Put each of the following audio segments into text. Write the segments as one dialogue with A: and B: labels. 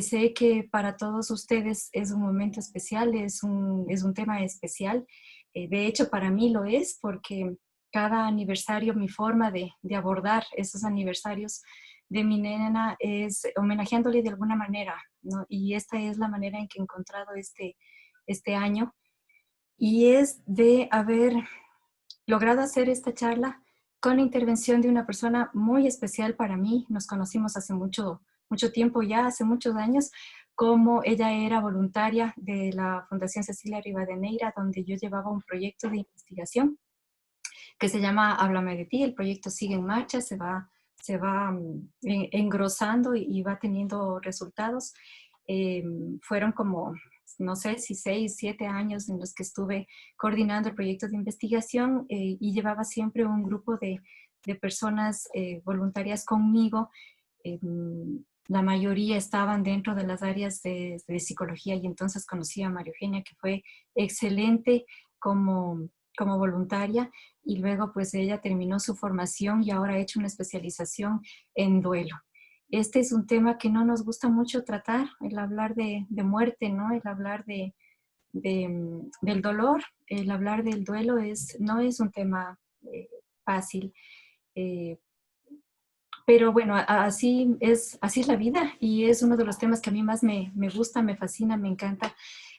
A: Sé que para todos ustedes es un momento especial, es un tema especial. De hecho, para mí lo es porque cada aniversario, mi forma de abordar esos aniversarios de mi nena es homenajeándole de alguna manera, ¿no? Y esta es la manera en que he encontrado este año. Y es de haber logrado hacer esta charla con la intervención de una persona muy especial para mí. Nos conocimos hace mucho tiempo ya, hace muchos años, como ella era voluntaria de la Fundación Cecilia Rivadeneira, donde yo llevaba un proyecto de investigación que se llama Háblame de ti. El proyecto sigue en marcha, engrosando y va teniendo resultados. Fueron como, no sé si 6, 7 años en los que estuve coordinando el proyecto de investigación y llevaba siempre un grupo de personas voluntarias conmigo. La mayoría estaban dentro de las áreas de psicología y entonces conocí a María Eugenia, que fue excelente como voluntaria, y luego pues ella terminó su formación y ahora ha hecho una especialización en duelo. Este es un tema que no nos gusta mucho tratar, el hablar de muerte, ¿no? El hablar del dolor, el hablar del duelo no es un tema fácil. Eh, pero bueno, así es la vida y es uno de los temas que a mí más me gusta, me fascina, me encanta.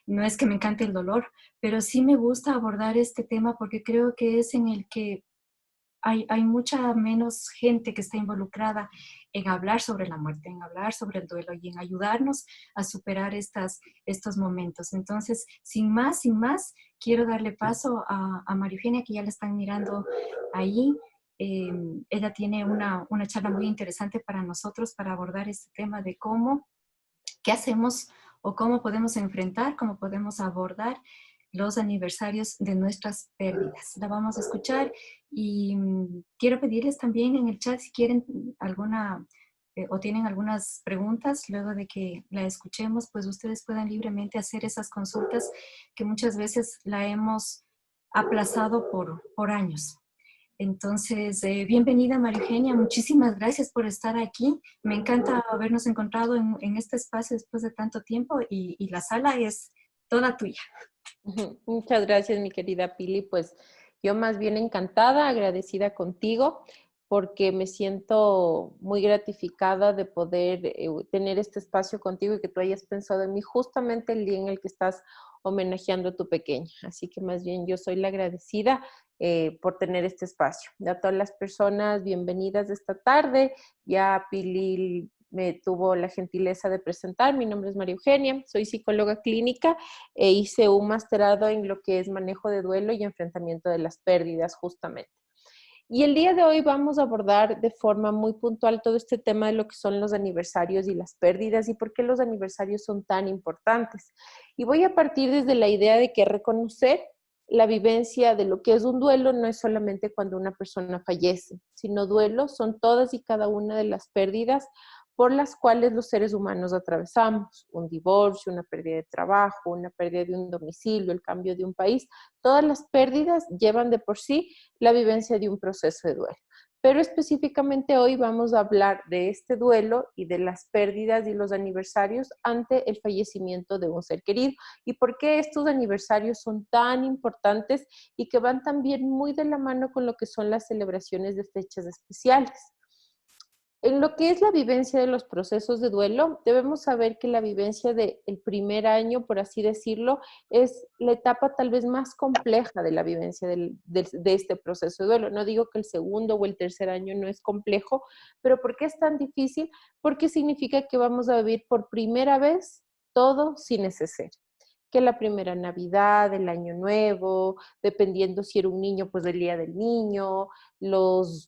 A: No es que me encante el dolor, pero sí me gusta abordar este tema porque creo que es en el que hay mucha menos gente que está involucrada en hablar sobre la muerte, en hablar sobre el duelo y en ayudarnos a superar estos momentos. Entonces, sin más, quiero darle paso a María Eugenia, que ya la están mirando ahí. Eh, Ella tiene una charla muy interesante para nosotros para abordar este tema de qué hacemos o cómo podemos enfrentar, cómo podemos abordar los aniversarios de nuestras pérdidas. La vamos a escuchar y quiero pedirles también en el chat si quieren alguna o tienen algunas preguntas luego de que la escuchemos, pues ustedes puedan libremente hacer esas consultas que muchas veces la hemos aplazado por años. Entonces, bienvenida María Eugenia, muchísimas gracias por estar aquí. Me encanta habernos encontrado en este espacio después de tanto tiempo y la sala es toda tuya.
B: Muchas gracias, mi querida Pili. Pues yo más bien encantada, agradecida contigo, porque me siento muy gratificada de poder tener este espacio contigo y que tú hayas pensado en mí justamente el día en el que estás homenajeando a tu pequeña. Así que más bien yo soy la agradecida por tener este espacio. A todas las personas, bienvenidas esta tarde. Ya Pili me tuvo la gentileza de presentar. Mi nombre es María Eugenia, soy psicóloga clínica e hice un masterado en lo que es manejo de duelo y enfrentamiento de las pérdidas justamente. Y el día de hoy vamos a abordar de forma muy puntual todo este tema de lo que son los aniversarios y las pérdidas y por qué los aniversarios son tan importantes. Y voy a partir desde la idea de que reconocer la vivencia de lo que es un duelo no es solamente cuando una persona fallece, sino duelo son todas y cada una de las pérdidas por las cuales los seres humanos atravesamos, un divorcio, una pérdida de trabajo, una pérdida de un domicilio, el cambio de un país. Todas las pérdidas llevan de por sí la vivencia de un proceso de duelo. Pero específicamente hoy vamos a hablar de este duelo y de las pérdidas y los aniversarios ante el fallecimiento de un ser querido y por qué estos aniversarios son tan importantes y que van también muy de la mano con lo que son las celebraciones de fechas especiales. En lo que es la vivencia de los procesos de duelo, debemos saber que la vivencia del primer año, por así decirlo, es la etapa tal vez más compleja de la vivencia de este proceso de duelo. No digo que el segundo o el tercer año no es complejo, pero ¿por qué es tan difícil? Porque significa que vamos a vivir por primera vez todo sin neceser. Que la primera Navidad, el Año Nuevo, dependiendo si era un niño, pues el Día del Niño, los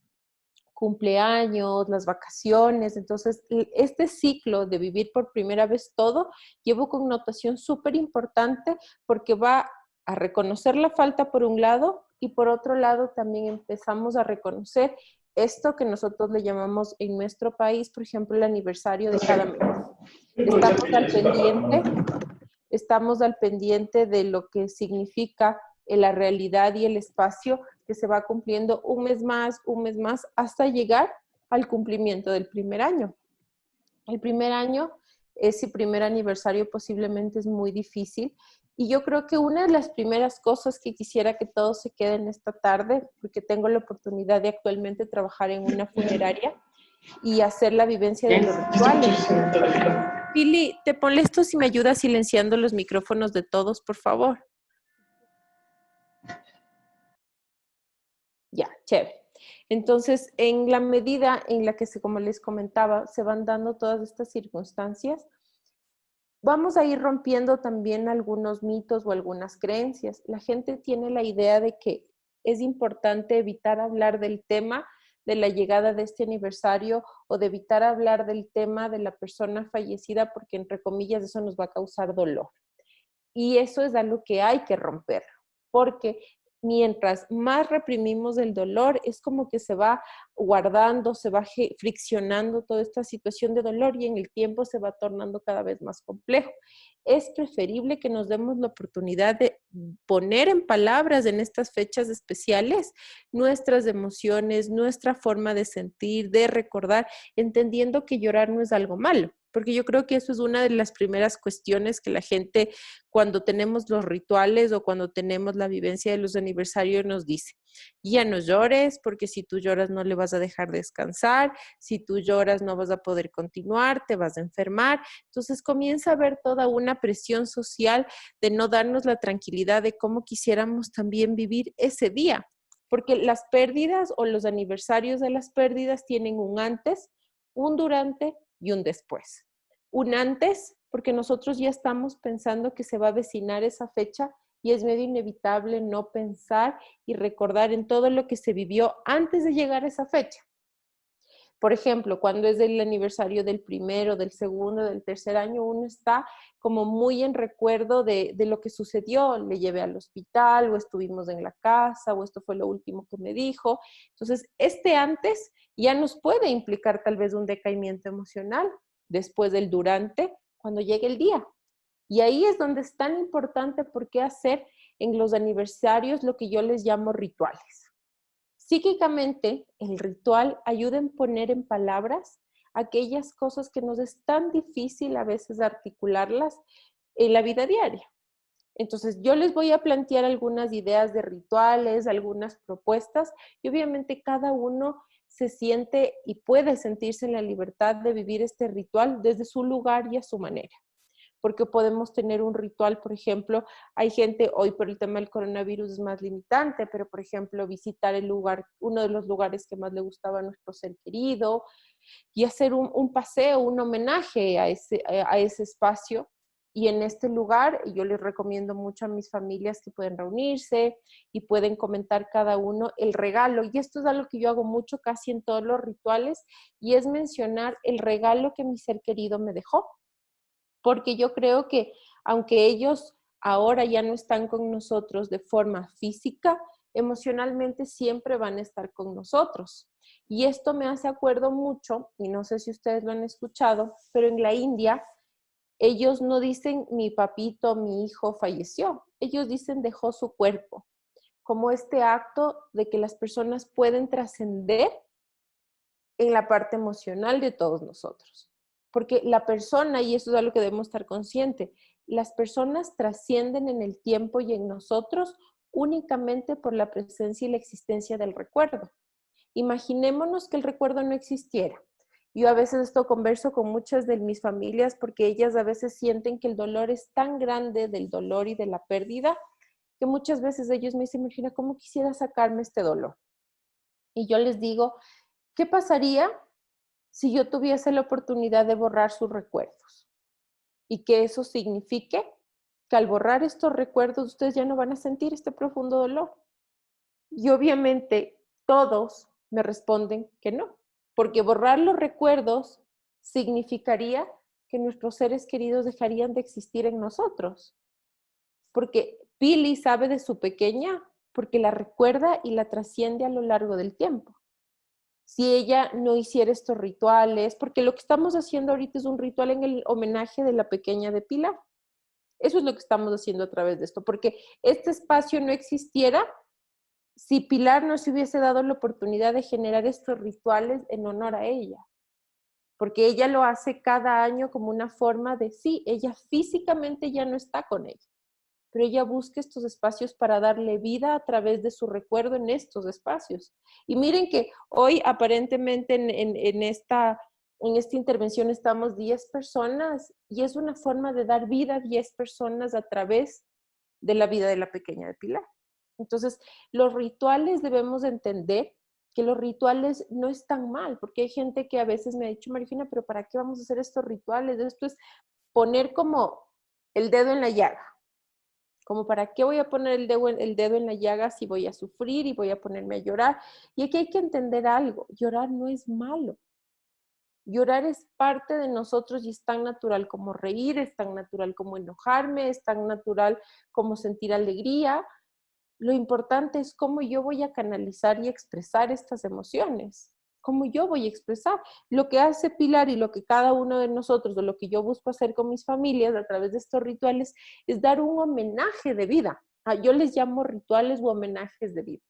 B: cumpleaños, las vacaciones. Entonces, este ciclo de vivir por primera vez todo lleva connotación súper importante porque va a reconocer la falta por un lado y por otro lado también empezamos a reconocer esto que nosotros le llamamos en nuestro país, por ejemplo, el aniversario de cada mes. Estamos al pendiente estamos al pendiente de lo que significa la realidad y el espacio que se va cumpliendo un mes más, hasta llegar al cumplimiento del primer año. El primer año ese primer aniversario posiblemente es muy difícil. Y yo creo que una de las primeras cosas que quisiera que todos se queden esta tarde, porque tengo la oportunidad de actualmente trabajar en una funeraria y hacer la vivencia de los rituales. Pili, te molesto si me ayudas silenciando los micrófonos de todos, por favor. Ya, chévere. Entonces, en la medida en la que, como les comentaba, se van dando todas estas circunstancias, vamos a ir rompiendo también algunos mitos o algunas creencias. La gente tiene la idea de que es importante evitar hablar del tema de la llegada de este aniversario o de evitar hablar del tema de la persona fallecida porque, entre comillas, eso nos va a causar dolor. Y eso es algo que hay que romper, porque mientras más reprimimos el dolor, es como que se va guardando, se va friccionando toda esta situación de dolor y en el tiempo se va tornando cada vez más complejo. Es preferible que nos demos la oportunidad de poner en palabras en estas fechas especiales nuestras emociones, nuestra forma de sentir, de recordar, entendiendo que llorar no es algo malo, porque yo creo que eso es una de las primeras cuestiones que la gente, cuando tenemos los rituales o cuando tenemos la vivencia de los aniversarios, nos dice: ya no llores, porque si tú lloras no le vas a dejar descansar, si tú lloras no vas a poder continuar, te vas a enfermar. Entonces comienza a haber toda una presión social de no darnos la tranquilidad de cómo quisiéramos también vivir ese día, porque las pérdidas o los aniversarios de las pérdidas tienen un antes, un durante y un después. Un antes, porque nosotros ya estamos pensando que se va a avecinar esa fecha y es medio inevitable no pensar y recordar en todo lo que se vivió antes de llegar a esa fecha. Por ejemplo, cuando es el aniversario del primero, del segundo, del tercer año, uno está como muy en recuerdo de lo que sucedió. Le llevé al hospital, o estuvimos en la casa, o esto fue lo último que me dijo. Entonces, este antes ya nos puede implicar tal vez un decaimiento emocional después del durante, cuando llegue el día. Y ahí es donde es tan importante por qué hacer en los aniversarios lo que yo les llamo rituales. Psíquicamente, el ritual ayuda en poner en palabras aquellas cosas que nos es tan difícil a veces articularlas en la vida diaria. Entonces, yo les voy a plantear algunas ideas de rituales, algunas propuestas, y obviamente cada uno se siente y puede sentirse en la libertad de vivir este ritual desde su lugar y a su manera. Porque podemos tener un ritual, por ejemplo, hay gente, hoy por el tema del coronavirus es más limitante, pero por ejemplo, visitar el lugar, uno de los lugares que más le gustaba a nuestro ser querido, y hacer un paseo, un homenaje a ese espacio. Y en este lugar yo les recomiendo mucho a mis familias que pueden reunirse y pueden comentar cada uno el regalo. Y esto es algo que yo hago mucho casi en todos los rituales, y es mencionar el regalo que mi ser querido me dejó. Porque yo creo que aunque ellos ahora ya no están con nosotros de forma física, emocionalmente siempre van a estar con nosotros. Y esto me hace acuerdo mucho, y no sé si ustedes lo han escuchado, pero en la India ellos no dicen mi papito, mi hijo falleció, ellos dicen dejó su cuerpo, como este acto de que las personas pueden trascender en la parte emocional de todos nosotros. Porque la persona, y eso es algo que debemos estar consciente, las personas trascienden en el tiempo y en nosotros únicamente por la presencia y la existencia del recuerdo. Imaginémonos que el recuerdo no existiera. Yo a veces esto converso con muchas de mis familias porque ellas a veces sienten que el dolor es tan grande del dolor y de la pérdida que muchas veces ellos me dicen: Virginia, ¿cómo quisiera sacarme este dolor? Y yo les digo: ¿qué pasaría si yo tuviese la oportunidad de borrar sus recuerdos? Y que eso signifique que al borrar estos recuerdos ustedes ya no van a sentir este profundo dolor. Y obviamente todos me responden que no, porque borrar los recuerdos significaría que nuestros seres queridos dejarían de existir en nosotros. Porque Pili sabe de su pequeña porque la recuerda y la trasciende a lo largo del tiempo. Si ella no hiciera estos rituales, porque lo que estamos haciendo ahorita es un ritual en el homenaje de la pequeña de Pilar. Eso es lo que estamos haciendo a través de esto, porque este espacio no existiera si Pilar no se hubiese dado la oportunidad de generar estos rituales en honor a ella. porque ella lo hace cada año como una forma de, sí, ella físicamente ya no está con ella, pero ella busca estos espacios para darle vida a través de su recuerdo en estos espacios. Y miren que hoy aparentemente en esta intervención estamos 10 personas y es una forma de dar vida a 10 personas a través de la vida de la pequeña de Pilar. Entonces, los rituales debemos entender que los rituales no están mal, porque hay gente que a veces me ha dicho, Marifina, pero ¿para qué vamos a hacer estos rituales? Esto es poner como el dedo en la llaga. Como para qué voy a poner el dedo en la llaga si voy a sufrir y voy a ponerme a llorar. Y aquí hay que entender algo, llorar no es malo. Llorar es parte de nosotros y es tan natural como reír, es tan natural como enojarme, es tan natural como sentir alegría. Lo importante es cómo yo voy a canalizar y expresar estas emociones, cómo yo voy a expresar. Lo que hace Pilar y lo que cada uno de nosotros, o lo que yo busco hacer con mis familias a través de estos rituales, es dar un homenaje de vida. Yo les llamo rituales u homenajes de vida.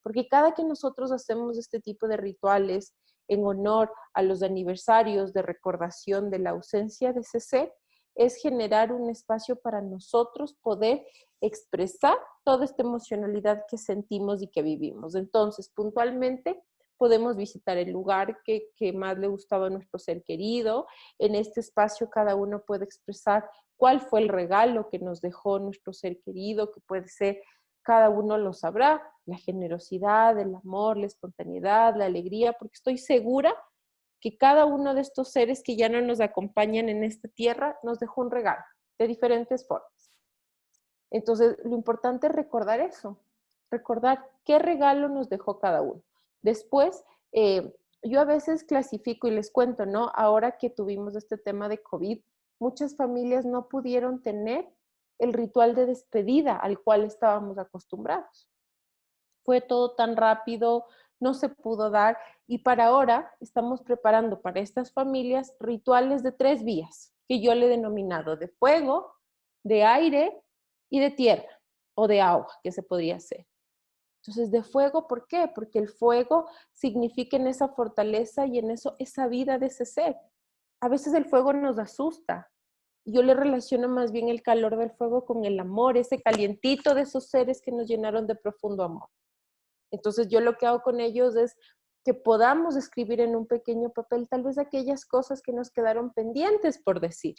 B: Porque cada que nosotros hacemos este tipo de rituales en honor a los aniversarios de recordación de la ausencia de ese ser, es generar un espacio para nosotros poder expresar toda esta emocionalidad que sentimos y que vivimos. Entonces, puntualmente, podemos visitar el lugar que más le gustaba a nuestro ser querido. En este espacio cada uno puede expresar cuál fue el regalo que nos dejó nuestro ser querido, que puede ser, cada uno lo sabrá, la generosidad, el amor, la espontaneidad, la alegría, porque estoy segura que cada uno de estos seres que ya no nos acompañan en esta tierra nos dejó un regalo de diferentes formas. Entonces, lo importante es recordar eso, recordar qué regalo nos dejó cada uno. Después, yo a veces clasifico y les cuento, ¿no? Ahora que tuvimos este tema de COVID, muchas familias no pudieron tener el ritual de despedida al cual estábamos acostumbrados. Fue todo tan rápido, no se pudo dar y para ahora estamos preparando para estas familias rituales de 3 vías, que yo le he denominado de fuego, de aire y de tierra o de agua, que se podría hacer. Entonces, de fuego, ¿por qué? Porque el fuego significa en esa fortaleza y en eso, esa vida de ese ser. A veces el fuego nos asusta. Yo le relaciono más bien el calor del fuego con el amor, ese calientito de esos seres que nos llenaron de profundo amor. Entonces, yo lo que hago con ellos es que podamos escribir en un pequeño papel tal vez aquellas cosas que nos quedaron pendientes por decir.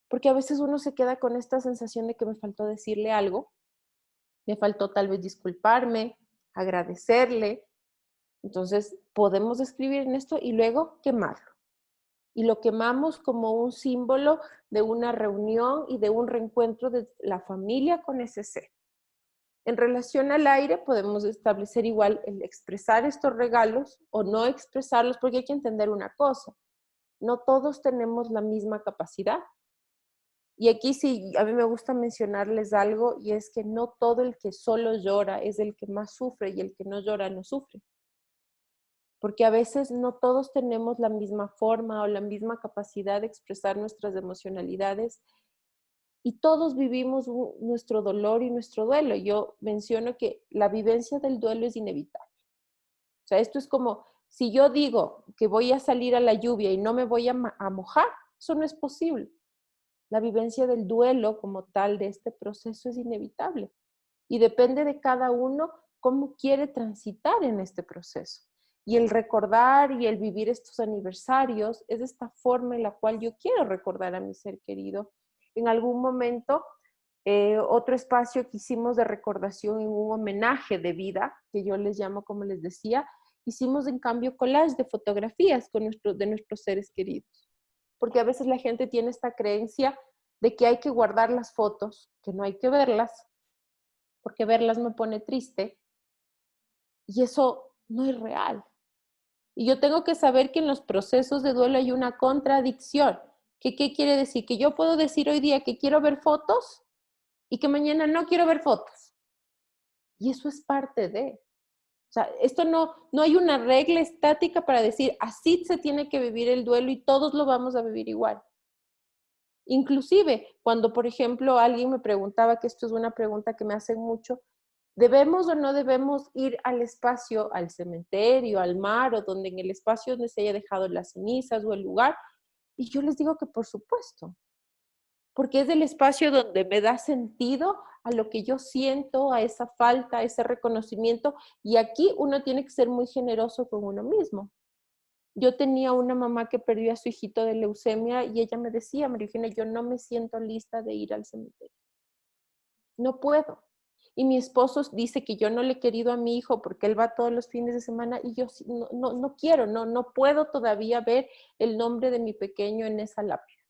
B: Porque a veces uno se queda con esta sensación de que me faltó decirle algo, me faltó tal vez disculparme, agradecerle. Entonces, podemos escribir en esto y luego quemarlo. Y lo quemamos como un símbolo de una reunión y de un reencuentro de la familia con ese ser. En relación al aire, podemos establecer igual el expresar estos regalos o no expresarlos, porque hay que entender una cosa, no todos tenemos la misma capacidad. Y aquí sí, a mí me gusta mencionarles algo, y es que no todo el que solo llora es el que más sufre, y el que no llora no sufre. Porque a veces no todos tenemos la misma forma o la misma capacidad de expresar nuestras emocionalidades, y todos vivimos nuestro dolor y nuestro duelo. Yo menciono que la vivencia del duelo es inevitable. O sea, esto es como si yo digo que voy a salir a la lluvia y no me voy a mojar, eso no es posible. La vivencia del duelo como tal de este proceso es inevitable y depende de cada uno cómo quiere transitar en este proceso. Y el recordar y el vivir estos aniversarios es esta forma en la cual yo quiero recordar a mi ser querido. En algún momento, otro espacio que hicimos de recordación en un homenaje de vida, que yo les llamo, como les decía, hicimos en cambio collage de fotografías de nuestros seres queridos. Porque a veces la gente tiene esta creencia de que hay que guardar las fotos, que no hay que verlas, porque verlas me pone triste, y eso no es real. Y yo tengo que saber que en los procesos de duelo hay una contradicción. ¿Qué quiere decir? Que yo puedo decir hoy día que quiero ver fotos y que mañana no quiero ver fotos. Y eso es parte de. O sea, esto no hay una regla estática para decir así se tiene que vivir el duelo y todos lo vamos a vivir igual. Inclusive, cuando, por ejemplo, alguien me preguntaba, que esto es una pregunta que me hacen mucho, ¿Debemos o no debemos ir al espacio, al cementerio, al mar o donde en el espacio donde se haya dejado las cenizas o el lugar? Y yo les digo que por supuesto, porque es el espacio donde me da sentido a lo que yo siento, a esa falta, a ese reconocimiento. Y aquí uno tiene que ser muy generoso con uno mismo. Yo tenía una mamá que perdió a su hijito de leucemia y ella me decía, María Eugenia, yo no me siento lista de ir al cementerio. No puedo. Y mi esposo dice que yo no le he querido a mi hijo porque él va todos los fines de semana y yo no quiero, no puedo todavía ver el nombre de mi pequeño en esa lápida.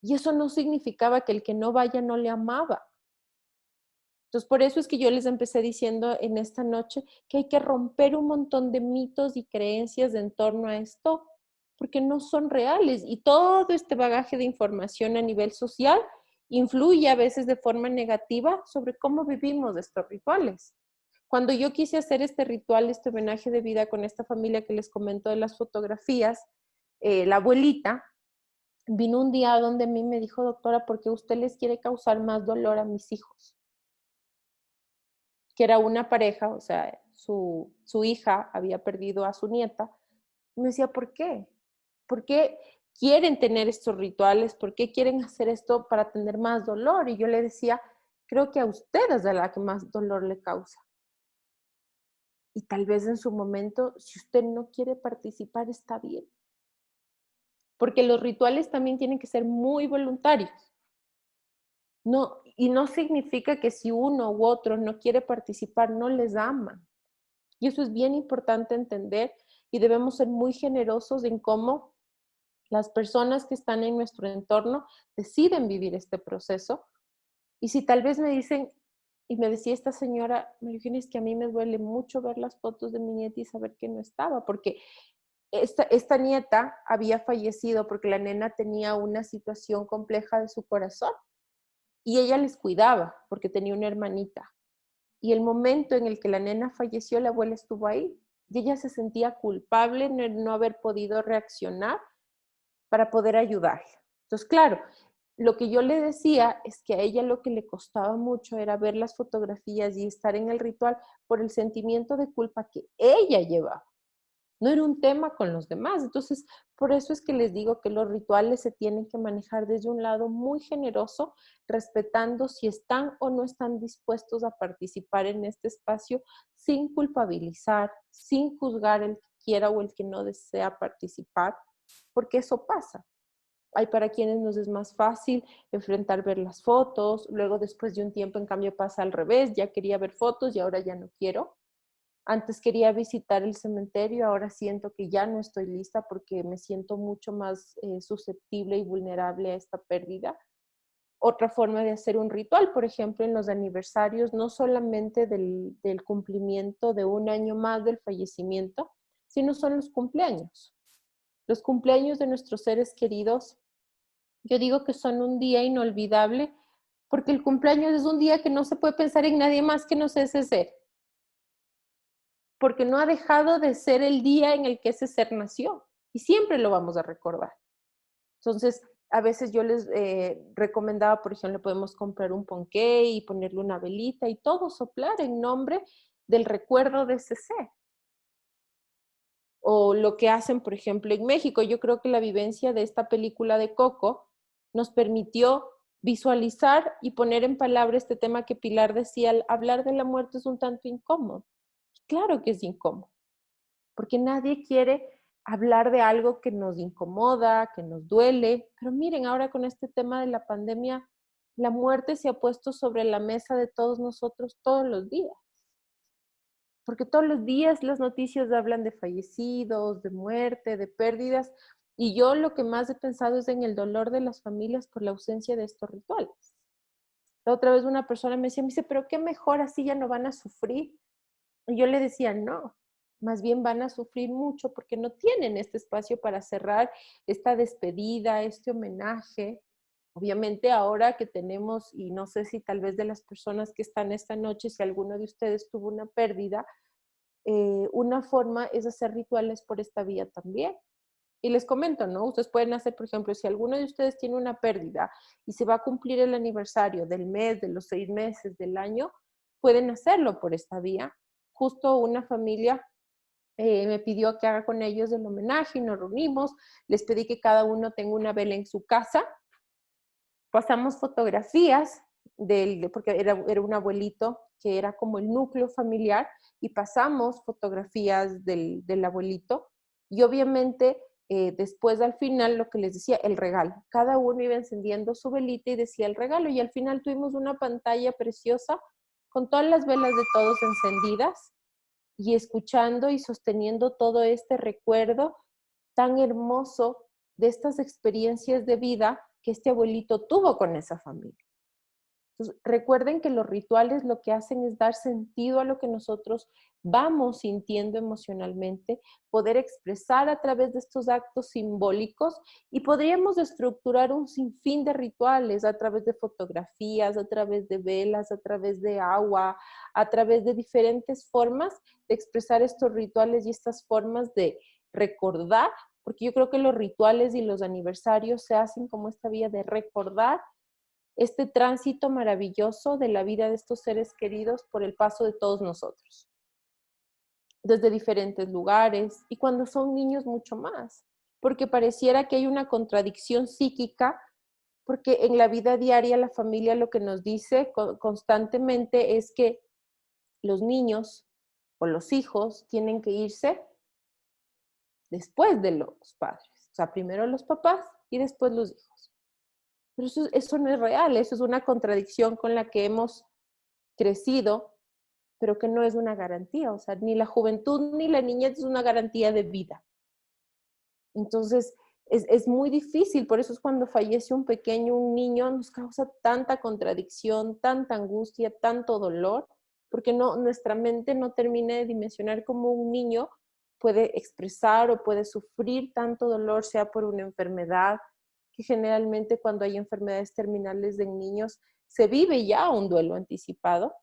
B: Y eso no significaba que el que no vaya no le amaba. Entonces, por eso es que yo les empecé diciendo en esta noche que hay que romper un montón de mitos y creencias en torno a esto, porque no son reales. Y todo este bagaje de información a nivel social influye a veces de forma negativa sobre cómo vivimos estos rituales. Cuando yo quise hacer este ritual, este homenaje de vida con esta familia que les comento de las fotografías, la abuelita vino un día donde a mí me dijo, doctora, ¿por qué usted les quiere causar más dolor a mis hijos? Que era una pareja, o sea, su hija había perdido a su nieta. Y me decía, ¿por qué? ¿Por qué quieren tener estos rituales? ¿Por qué quieren hacer esto para tener más dolor? Y yo le decía, creo que a usted es a la que más dolor le causa. Y tal vez en su momento, si usted no quiere participar, está bien. Porque los rituales también tienen que ser muy voluntarios. No, y no significa que si uno u otro no quiere participar, no les aman. Y eso es bien importante entender y debemos ser muy generosos en cómo las personas que están en nuestro entorno deciden vivir este proceso. Y si tal vez me dicen, y me decía esta señora, María Eugenia, es que a mí me duele mucho ver las fotos de mi nieta y saber que no estaba, porque esta nieta había fallecido porque la nena tenía una situación compleja de su corazón y ella les cuidaba porque tenía una hermanita. Y el momento en el que la nena falleció, la abuela estuvo ahí y ella se sentía culpable de no haber podido reaccionar para poder ayudarla. Entonces, claro, lo que yo le decía es que a ella lo que le costaba mucho era ver las fotografías y estar en el ritual por el sentimiento de culpa que ella llevaba. No era un tema con los demás. Entonces, por eso es que les digo que los rituales se tienen que manejar desde un lado muy generoso, respetando si están o no están dispuestos a participar en este espacio sin culpabilizar, sin juzgar el que quiera o el que no desea participar, porque eso pasa. Hay para quienes nos es más fácil enfrentar ver las fotos, luego después de un tiempo en cambio pasa al revés, ya quería ver fotos y ahora ya no quiero. Antes quería visitar el cementerio, ahora siento que ya no estoy lista porque me siento mucho más susceptible y vulnerable a esta pérdida. Otra forma de hacer un ritual, por ejemplo, en los aniversarios, no solamente del cumplimiento de un año más del fallecimiento, sino son los cumpleaños. Los cumpleaños de nuestros seres queridos, yo digo que son un día inolvidable porque el cumpleaños es un día que no se puede pensar en nadie más que no sea ese ser, porque no ha dejado de ser el día en el que ese ser nació y siempre lo vamos a recordar. Entonces, a veces yo les recomendaba, por ejemplo, podemos comprar un ponqué y ponerle una velita y todo soplar en nombre del recuerdo de ese ser. O lo que hacen, por ejemplo, en México. Yo creo que la vivencia de esta película de Coco nos permitió visualizar y poner en palabras este tema que Pilar decía, al hablar de la muerte es un tanto incómodo. Claro que es incómodo, porque nadie quiere hablar de algo que nos incomoda, que nos duele. Pero miren, ahora con este tema de la pandemia, la muerte se ha puesto sobre la mesa de todos nosotros todos los días. Porque todos los días las noticias hablan de fallecidos, de muerte, de pérdidas. Y yo lo que más he pensado es en el dolor de las familias por la ausencia de estos rituales. La otra vez una persona me dice, pero qué mejor así ya no van a sufrir. Y yo le decía, no, más bien van a sufrir mucho porque no tienen este espacio para cerrar esta despedida, este homenaje. Obviamente ahora que tenemos, y no sé si tal vez de las personas que están esta noche, si alguno de ustedes tuvo una pérdida, una forma es hacer rituales por esta vía también. Y les comento, ¿no? Ustedes pueden hacer, por ejemplo, si alguno de ustedes tiene una pérdida y se va a cumplir el aniversario del mes, de los 6 meses, del año, pueden hacerlo por esta vía. Justo una familia me pidió que haga con ellos el homenaje y nos reunimos. Les pedí que cada uno tenga una vela en su casa. Pasamos fotografías porque era un abuelito que era como el núcleo familiar, y pasamos fotografías del abuelito. Y obviamente después al final lo que les decía, el regalo. Cada uno iba encendiendo su velita y decía el regalo, y al final tuvimos una pantalla preciosa con todas las velas de todos encendidas, y escuchando y sosteniendo todo este recuerdo tan hermoso de estas experiencias de vida que este abuelito tuvo con esa familia. Entonces, recuerden que los rituales lo que hacen es dar sentido a lo que nosotros vamos sintiendo emocionalmente, poder expresar a través de estos actos simbólicos, y podríamos estructurar un sinfín de rituales a través de fotografías, a través de velas, a través de agua, a través de diferentes formas de expresar estos rituales y estas formas de recordar, porque yo creo que los rituales y los aniversarios se hacen como esta vía de recordar este tránsito maravilloso de la vida de estos seres queridos por el paso de todos nosotros, desde diferentes lugares, y cuando son niños mucho más, porque pareciera que hay una contradicción psíquica, porque en la vida diaria la familia lo que nos dice constantemente es que los niños o los hijos tienen que irse después de los padres, o sea, primero los papás y después los hijos. Pero eso no es real, eso es una contradicción con la que hemos crecido, pero que no es una garantía. O sea, ni la juventud ni la niñez es una garantía de vida. Entonces, es muy difícil, por eso es cuando fallece un pequeño, un niño, nos causa tanta contradicción, tanta angustia, tanto dolor, porque nuestra mente no termina de dimensionar cómo un niño puede expresar o puede sufrir tanto dolor, sea por una enfermedad, que generalmente cuando hay enfermedades terminales en niños se vive ya un duelo anticipado,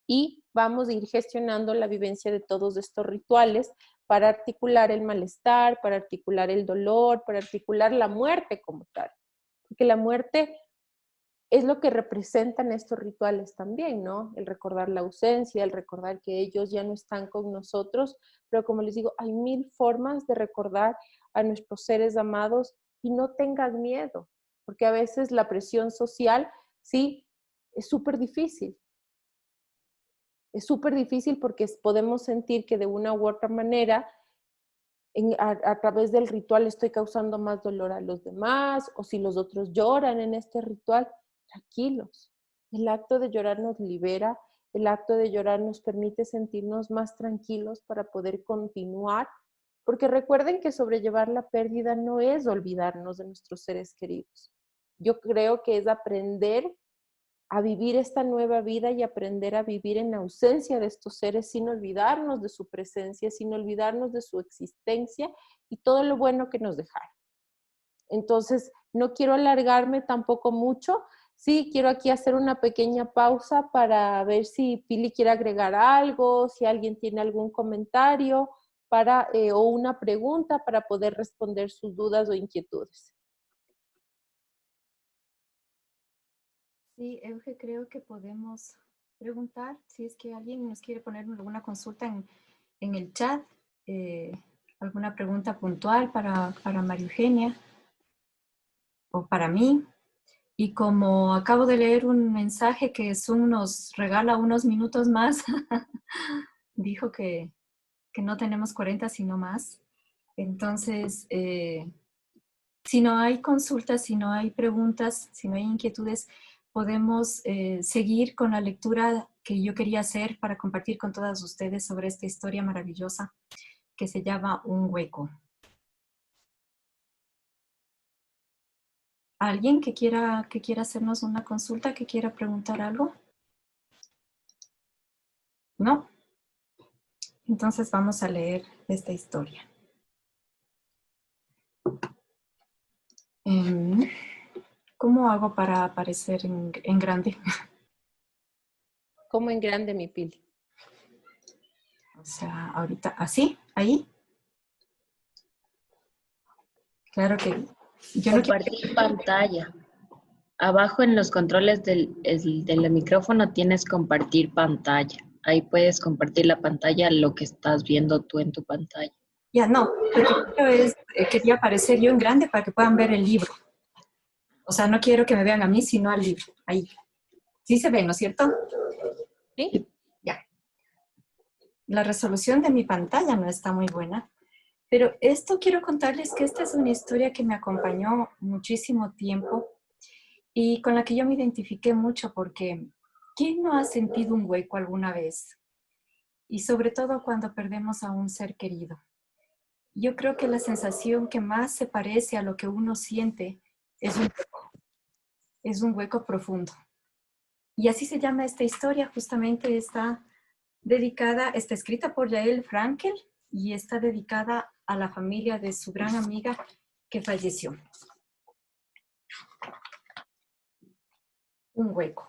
B: y vamos a ir gestionando la vivencia de todos estos rituales para articular el malestar, para articular el dolor, para articular la muerte como tal. Porque la muerte es lo que representan estos rituales también, ¿no? El recordar la ausencia, el recordar que ellos ya no están con nosotros, pero como les digo, hay 1000 formas de recordar a nuestros seres amados, y no tengan miedo, porque a veces la presión social, sí, es súper difícil. Es súper difícil porque podemos sentir que de una u otra manera a través del ritual estoy causando más dolor a los demás, o si los otros lloran en este ritual, tranquilos. El acto de llorar nos libera, el acto de llorar nos permite sentirnos más tranquilos para poder continuar, porque recuerden que sobrellevar la pérdida no es olvidarnos de nuestros seres queridos. Yo creo que es aprender a vivir esta nueva vida y aprender a vivir en ausencia de estos seres, sin olvidarnos de su presencia, sin olvidarnos de su existencia y todo lo bueno que nos dejaron. Entonces, no quiero alargarme tampoco mucho. Sí, quiero aquí hacer una pequeña pausa para ver si Pili quiere agregar algo, si alguien tiene algún comentario o una pregunta para poder responder sus dudas o inquietudes.
A: Sí, Euge, creo que podemos preguntar si es que alguien nos quiere poner alguna consulta en el chat, alguna pregunta puntual para María Eugenia o para mí. Y como acabo de leer un mensaje que Zoom nos regala unos minutos más, dijo que no tenemos 40 sino más. Entonces, si no hay consultas, si no hay preguntas, si no hay inquietudes, podemos seguir con la lectura que yo quería hacer para compartir con todas ustedes sobre esta historia maravillosa que se llama Un hueco. ¿Alguien que quiera hacernos una consulta, que quiera preguntar algo? ¿No? Entonces vamos a leer esta historia. ¿Cómo hago para aparecer en grande?
B: ¿Cómo en grande, mi Pili?
A: O sea, ahorita, ¿así? ¿Ahí? Claro que yo no quiero...
C: Compartir pantalla. Abajo en los controles del micrófono tienes compartir pantalla. Ahí puedes compartir la pantalla, lo que estás viendo tú en tu pantalla.
A: Ya no, lo que quiero es, quería aparecer yo en grande para que puedan ver el libro. O sea, no quiero que me vean a mí, sino al libro. Ahí. Sí se ve, ¿no es cierto?
B: ¿Sí?
A: Ya. La resolución de mi pantalla no está muy buena. Pero esto quiero contarles que esta es una historia que me acompañó muchísimo tiempo y con la que yo me identifiqué mucho porque ¿quién no ha sentido un hueco alguna vez? Y sobre todo cuando perdemos a un ser querido. Yo creo que la sensación que más se parece a lo que uno siente es un hueco profundo. Y así se llama esta historia, justamente está escrita por Yael Frankel y está dedicada a la familia de su gran amiga que falleció. Un hueco.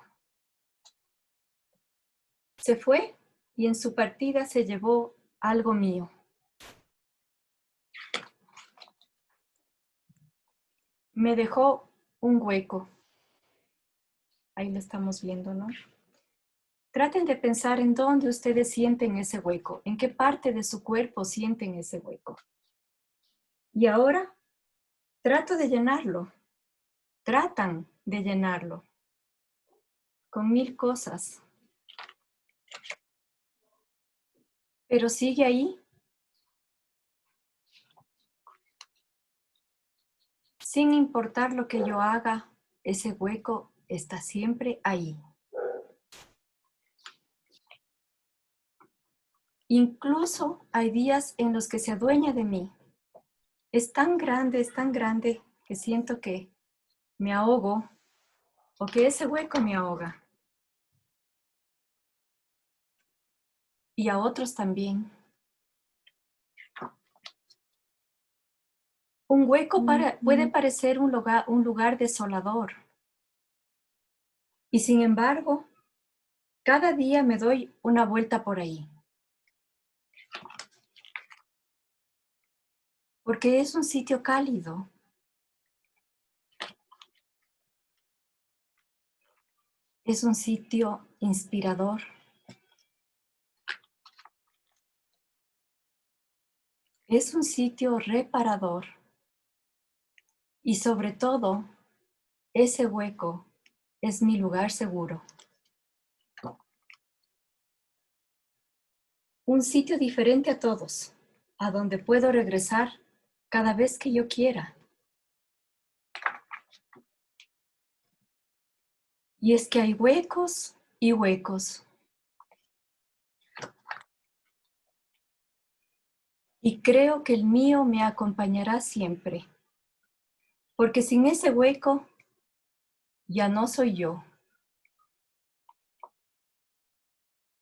A: Se fue y en su partida se llevó algo mío. Me dejó un hueco. Ahí lo estamos viendo, ¿no? Traten de pensar en dónde ustedes sienten ese hueco, en qué parte de su cuerpo sienten ese hueco. Y ahora trato de llenarlo. Tratan de llenarlo con 1000 cosas. Pero sigue ahí. Sin importar lo que yo haga, ese hueco está siempre ahí. Incluso hay días en los que se adueña de mí. Es tan grande que siento que me ahogo o que ese hueco me ahoga. Y a otros también. Un hueco puede parecer un lugar desolador. Y sin embargo, cada día me doy una vuelta por ahí. Porque es un sitio cálido. Es un sitio inspirador. Es un sitio reparador. Y sobre todo, ese hueco es mi lugar seguro. Un sitio diferente a todos, a donde puedo regresar cada vez que yo quiera. Y es que hay huecos y huecos. Y creo que el mío me acompañará siempre. Porque sin ese hueco, ya no soy yo.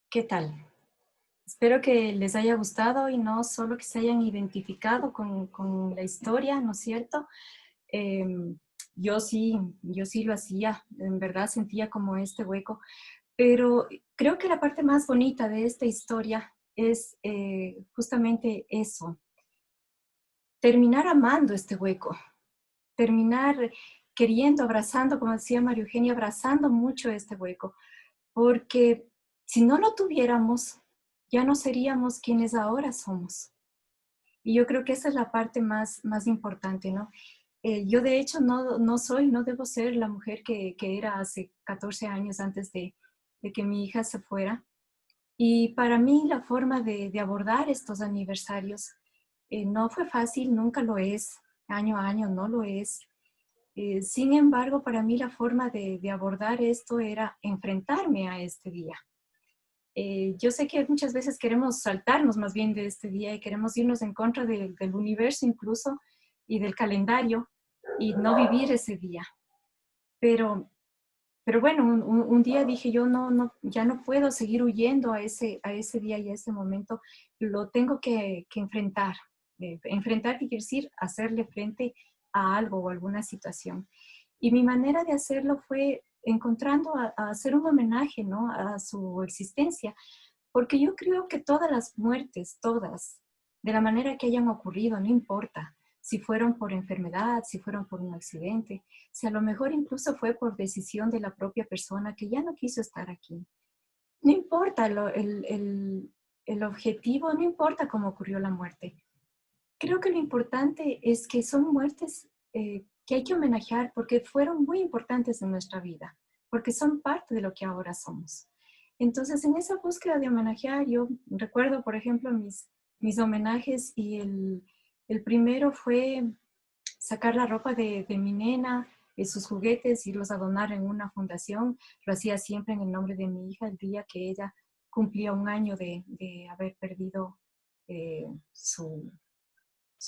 A: ¿Qué tal? Espero que les haya gustado y no solo que se hayan identificado con la historia, ¿no es cierto? Yo sí lo hacía, en verdad sentía como este hueco, pero creo que la parte más bonita de esta historia es justamente eso, terminar amando este hueco, terminar queriendo, abrazando, como decía María Eugenia, abrazando mucho este hueco, porque si no lo tuviéramos, ya no seríamos quienes ahora somos. Y yo creo que esa es la parte más importante, ¿no? Yo de hecho no debo ser la mujer que era hace 14 años antes de que mi hija se fuera. Y para mí la forma de abordar estos aniversarios no fue fácil, nunca lo es, año a año no lo es. Sin embargo, para mí la forma de abordar esto era enfrentarme a este día. Yo sé que muchas veces queremos saltarnos más bien de este día y queremos irnos en contra del universo incluso y del calendario y no vivir ese día. Pero bueno, un día dije yo, ya no puedo seguir huyendo a ese día y a ese momento, lo tengo que enfrentar. Enfrentar, ¿qué quiere decir? Hacerle frente a algo o alguna situación. Y mi manera de hacerlo fue encontrando a hacer un homenaje, ¿no? A su existencia, porque yo creo que todas las muertes, todas, de la manera que hayan ocurrido, no importa, si fueron por enfermedad, si fueron por un accidente, si a lo mejor incluso fue por decisión de la propia persona que ya no quiso estar aquí. No importa el objetivo, no importa cómo ocurrió la muerte. Creo que lo importante es que son muertes que hay que homenajear porque fueron muy importantes en nuestra vida, porque son parte de lo que ahora somos. Entonces, en esa búsqueda de homenajear, yo recuerdo, por ejemplo, mis homenajes y el primero fue sacar la ropa de mi nena, sus juguetes, irlos a donar en una fundación. Lo hacía siempre en el nombre de mi hija, el día que ella cumplía un año de haber perdido su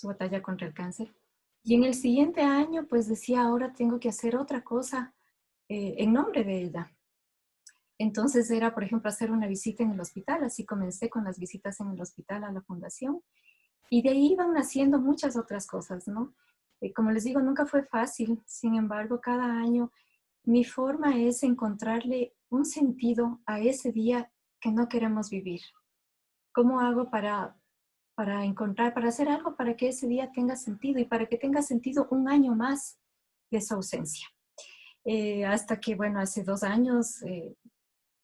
A: batalla contra el cáncer. Y en el siguiente año, pues decía, ahora tengo que hacer otra cosa en nombre de ella. Entonces era, por ejemplo, hacer una visita en el hospital. Así comencé con las visitas en el hospital a la fundación. Y de ahí iban naciendo muchas otras cosas, ¿no? Como les digo, nunca fue fácil. Sin embargo, cada año mi forma es encontrarle un sentido a ese día que no queremos vivir. ¿Cómo hago para encontrar, para hacer algo para que ese día tenga sentido y para que tenga sentido un año más de su ausencia? Hasta que, bueno, hace 2 años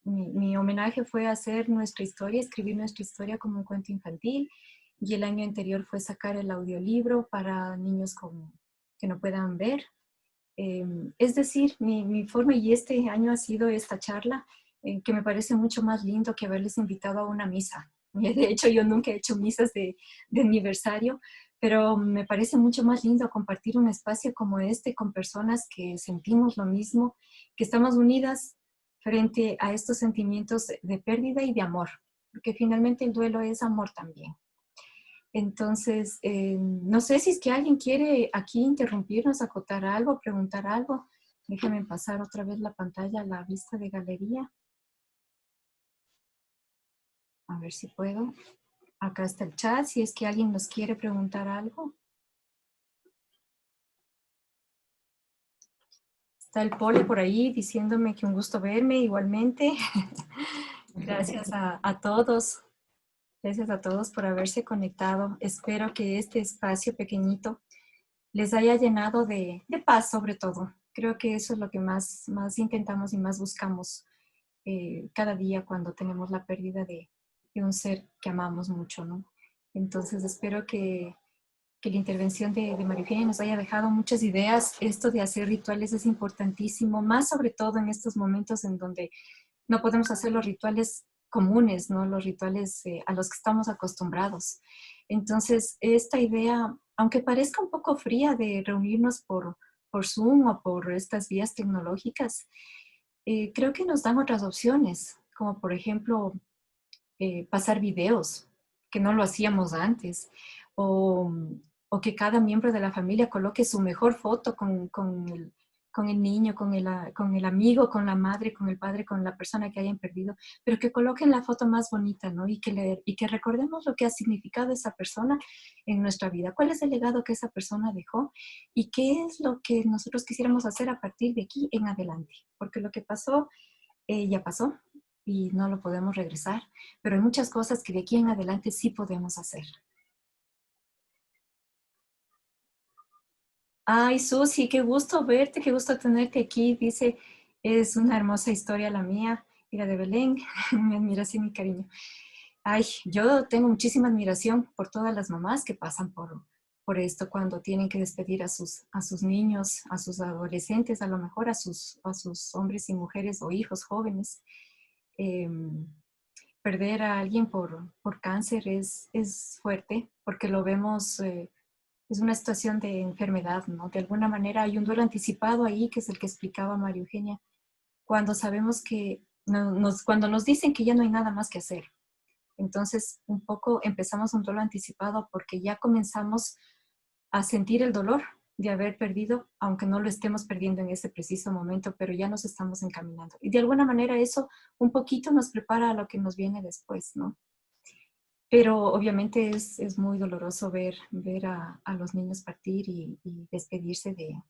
A: mi homenaje fue hacer nuestra historia, escribir nuestra historia como un cuento infantil, y el año anterior fue sacar el audiolibro para niños que no puedan ver. Es decir, mi forma, y este año ha sido esta charla, que me parece mucho más lindo que haberles invitado a una misa. De hecho, yo nunca he hecho misas de aniversario, pero me parece mucho más lindo compartir un espacio como este con personas que sentimos lo mismo, que estamos unidas frente a estos sentimientos de pérdida y de amor, porque finalmente el duelo es amor también. Entonces, no sé si es que alguien quiere aquí interrumpirnos, acotar algo, preguntar algo. Déjame pasar otra vez la pantalla a la vista de galería. A ver si puedo. Acá está el chat, si es que alguien nos quiere preguntar algo. Está el Pole por ahí diciéndome que un gusto verme igualmente. Gracias a todos. Gracias a todos por haberse conectado. Espero que este espacio pequeñito les haya llenado de paz sobre todo. Creo que eso es lo que más intentamos y más buscamos cada día cuando tenemos la pérdida de un ser que amamos mucho, ¿no? Entonces espero que la intervención de María Eugenia nos haya dejado muchas ideas. Esto de hacer rituales es importantísimo, más sobre todo en estos momentos en donde no podemos hacer los rituales comunes, ¿no? Los rituales a los que estamos acostumbrados. Entonces, esta idea, aunque parezca un poco fría de reunirnos por Zoom o por estas vías tecnológicas, creo que nos dan otras opciones, como por ejemplo pasar videos, que no lo hacíamos antes, o, o que cada miembro de la familia coloque su mejor foto con el niño, con el amigo, con la madre, con el padre, con la persona que hayan perdido, pero que coloquen la foto más bonita, ¿no? Y que recordemos lo que ha significado esa persona en nuestra vida, cuál es el legado que esa persona dejó y qué es lo que nosotros quisiéramos hacer a partir de aquí en adelante, porque lo que pasó ya pasó y no lo podemos regresar, pero hay muchas cosas que de aquí en adelante sí podemos hacer. Ay, Susi, qué gusto verte, qué gusto tenerte aquí. Dice, es una hermosa historia la mía y la de Belén. Mi admiración y cariño. Ay, yo tengo muchísima admiración por todas las mamás que pasan por esto cuando tienen que despedir a sus niños, a sus adolescentes, a lo mejor a sus hombres y mujeres o hijos jóvenes. Eh, Perder a alguien por cáncer es fuerte porque lo vemos, es una situación de enfermedad, ¿no? De alguna manera hay un duelo anticipado ahí, que es el que explicaba María Eugenia, cuando sabemos que cuando nos dicen que ya no hay nada más que hacer. Entonces, un poco empezamos un duelo anticipado porque ya comenzamos a sentir el dolor de haber perdido, aunque no lo estemos perdiendo en ese preciso momento, pero ya nos estamos encaminando. Y de alguna manera eso un poquito nos prepara a lo que nos viene después, ¿no? Pero obviamente es muy doloroso ver a los niños partir y despedirse de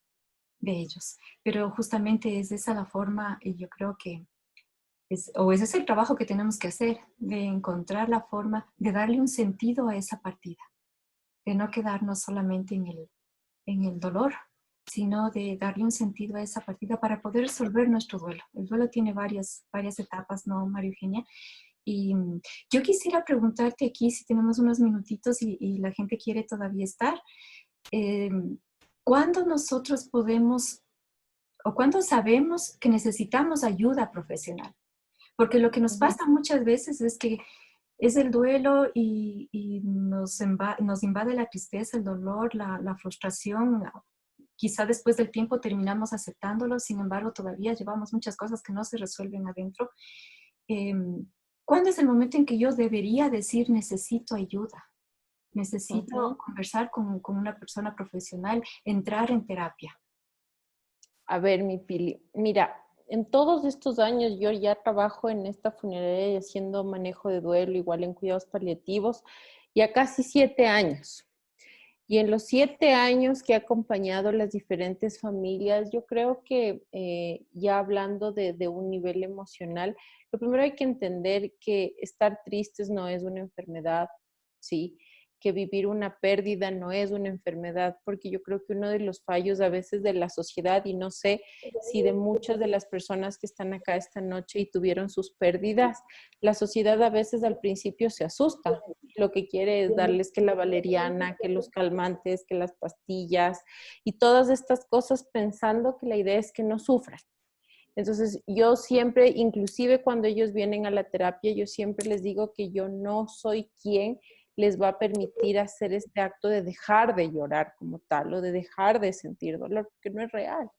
A: ellos. Pero justamente es esa la forma, y yo creo que ese es el trabajo que tenemos que hacer, de encontrar la forma de darle un sentido a esa partida, de no quedarnos solamente en el dolor, sino de darle un sentido a esa partida para poder resolver nuestro duelo. El duelo tiene varias etapas, ¿no, María Eugenia? Y yo quisiera preguntarte aquí, si tenemos unos minutitos y la gente quiere todavía estar, eh, ¿cuándo nosotros podemos o cuándo sabemos que necesitamos ayuda profesional? Porque lo que nos pasa muchas veces es que es el duelo y nos invade la tristeza, el dolor, la frustración. Quizá después del tiempo terminamos aceptándolo, sin embargo, todavía llevamos muchas cosas que no se resuelven adentro. ¿Cuándo es el momento en que yo debería decir necesito ayuda? Necesito conversar con una persona profesional, entrar en terapia.
B: A ver, mi Pili, mira, en todos estos años yo ya trabajo en esta funeraria y haciendo manejo de duelo, igual en cuidados paliativos, ya casi 7 años. Y en los 7 años que he acompañado las diferentes familias, yo creo que ya hablando de un nivel emocional, lo primero hay que entender que estar tristes no es una enfermedad, ¿sí? Que vivir una pérdida no es una enfermedad, porque yo creo que uno de los fallos a veces de la sociedad, y no sé si de muchas de las personas que están acá esta noche y tuvieron sus pérdidas, la sociedad a veces al principio se asusta. Lo que quiere es darles que la valeriana, que los calmantes, que las pastillas y todas estas cosas pensando que la idea es que no sufran. Entonces, yo siempre, inclusive cuando ellos vienen a la terapia, yo siempre les digo que yo no soy quien les va a permitir hacer este acto de dejar de llorar como tal o de dejar de sentir dolor, porque no es real.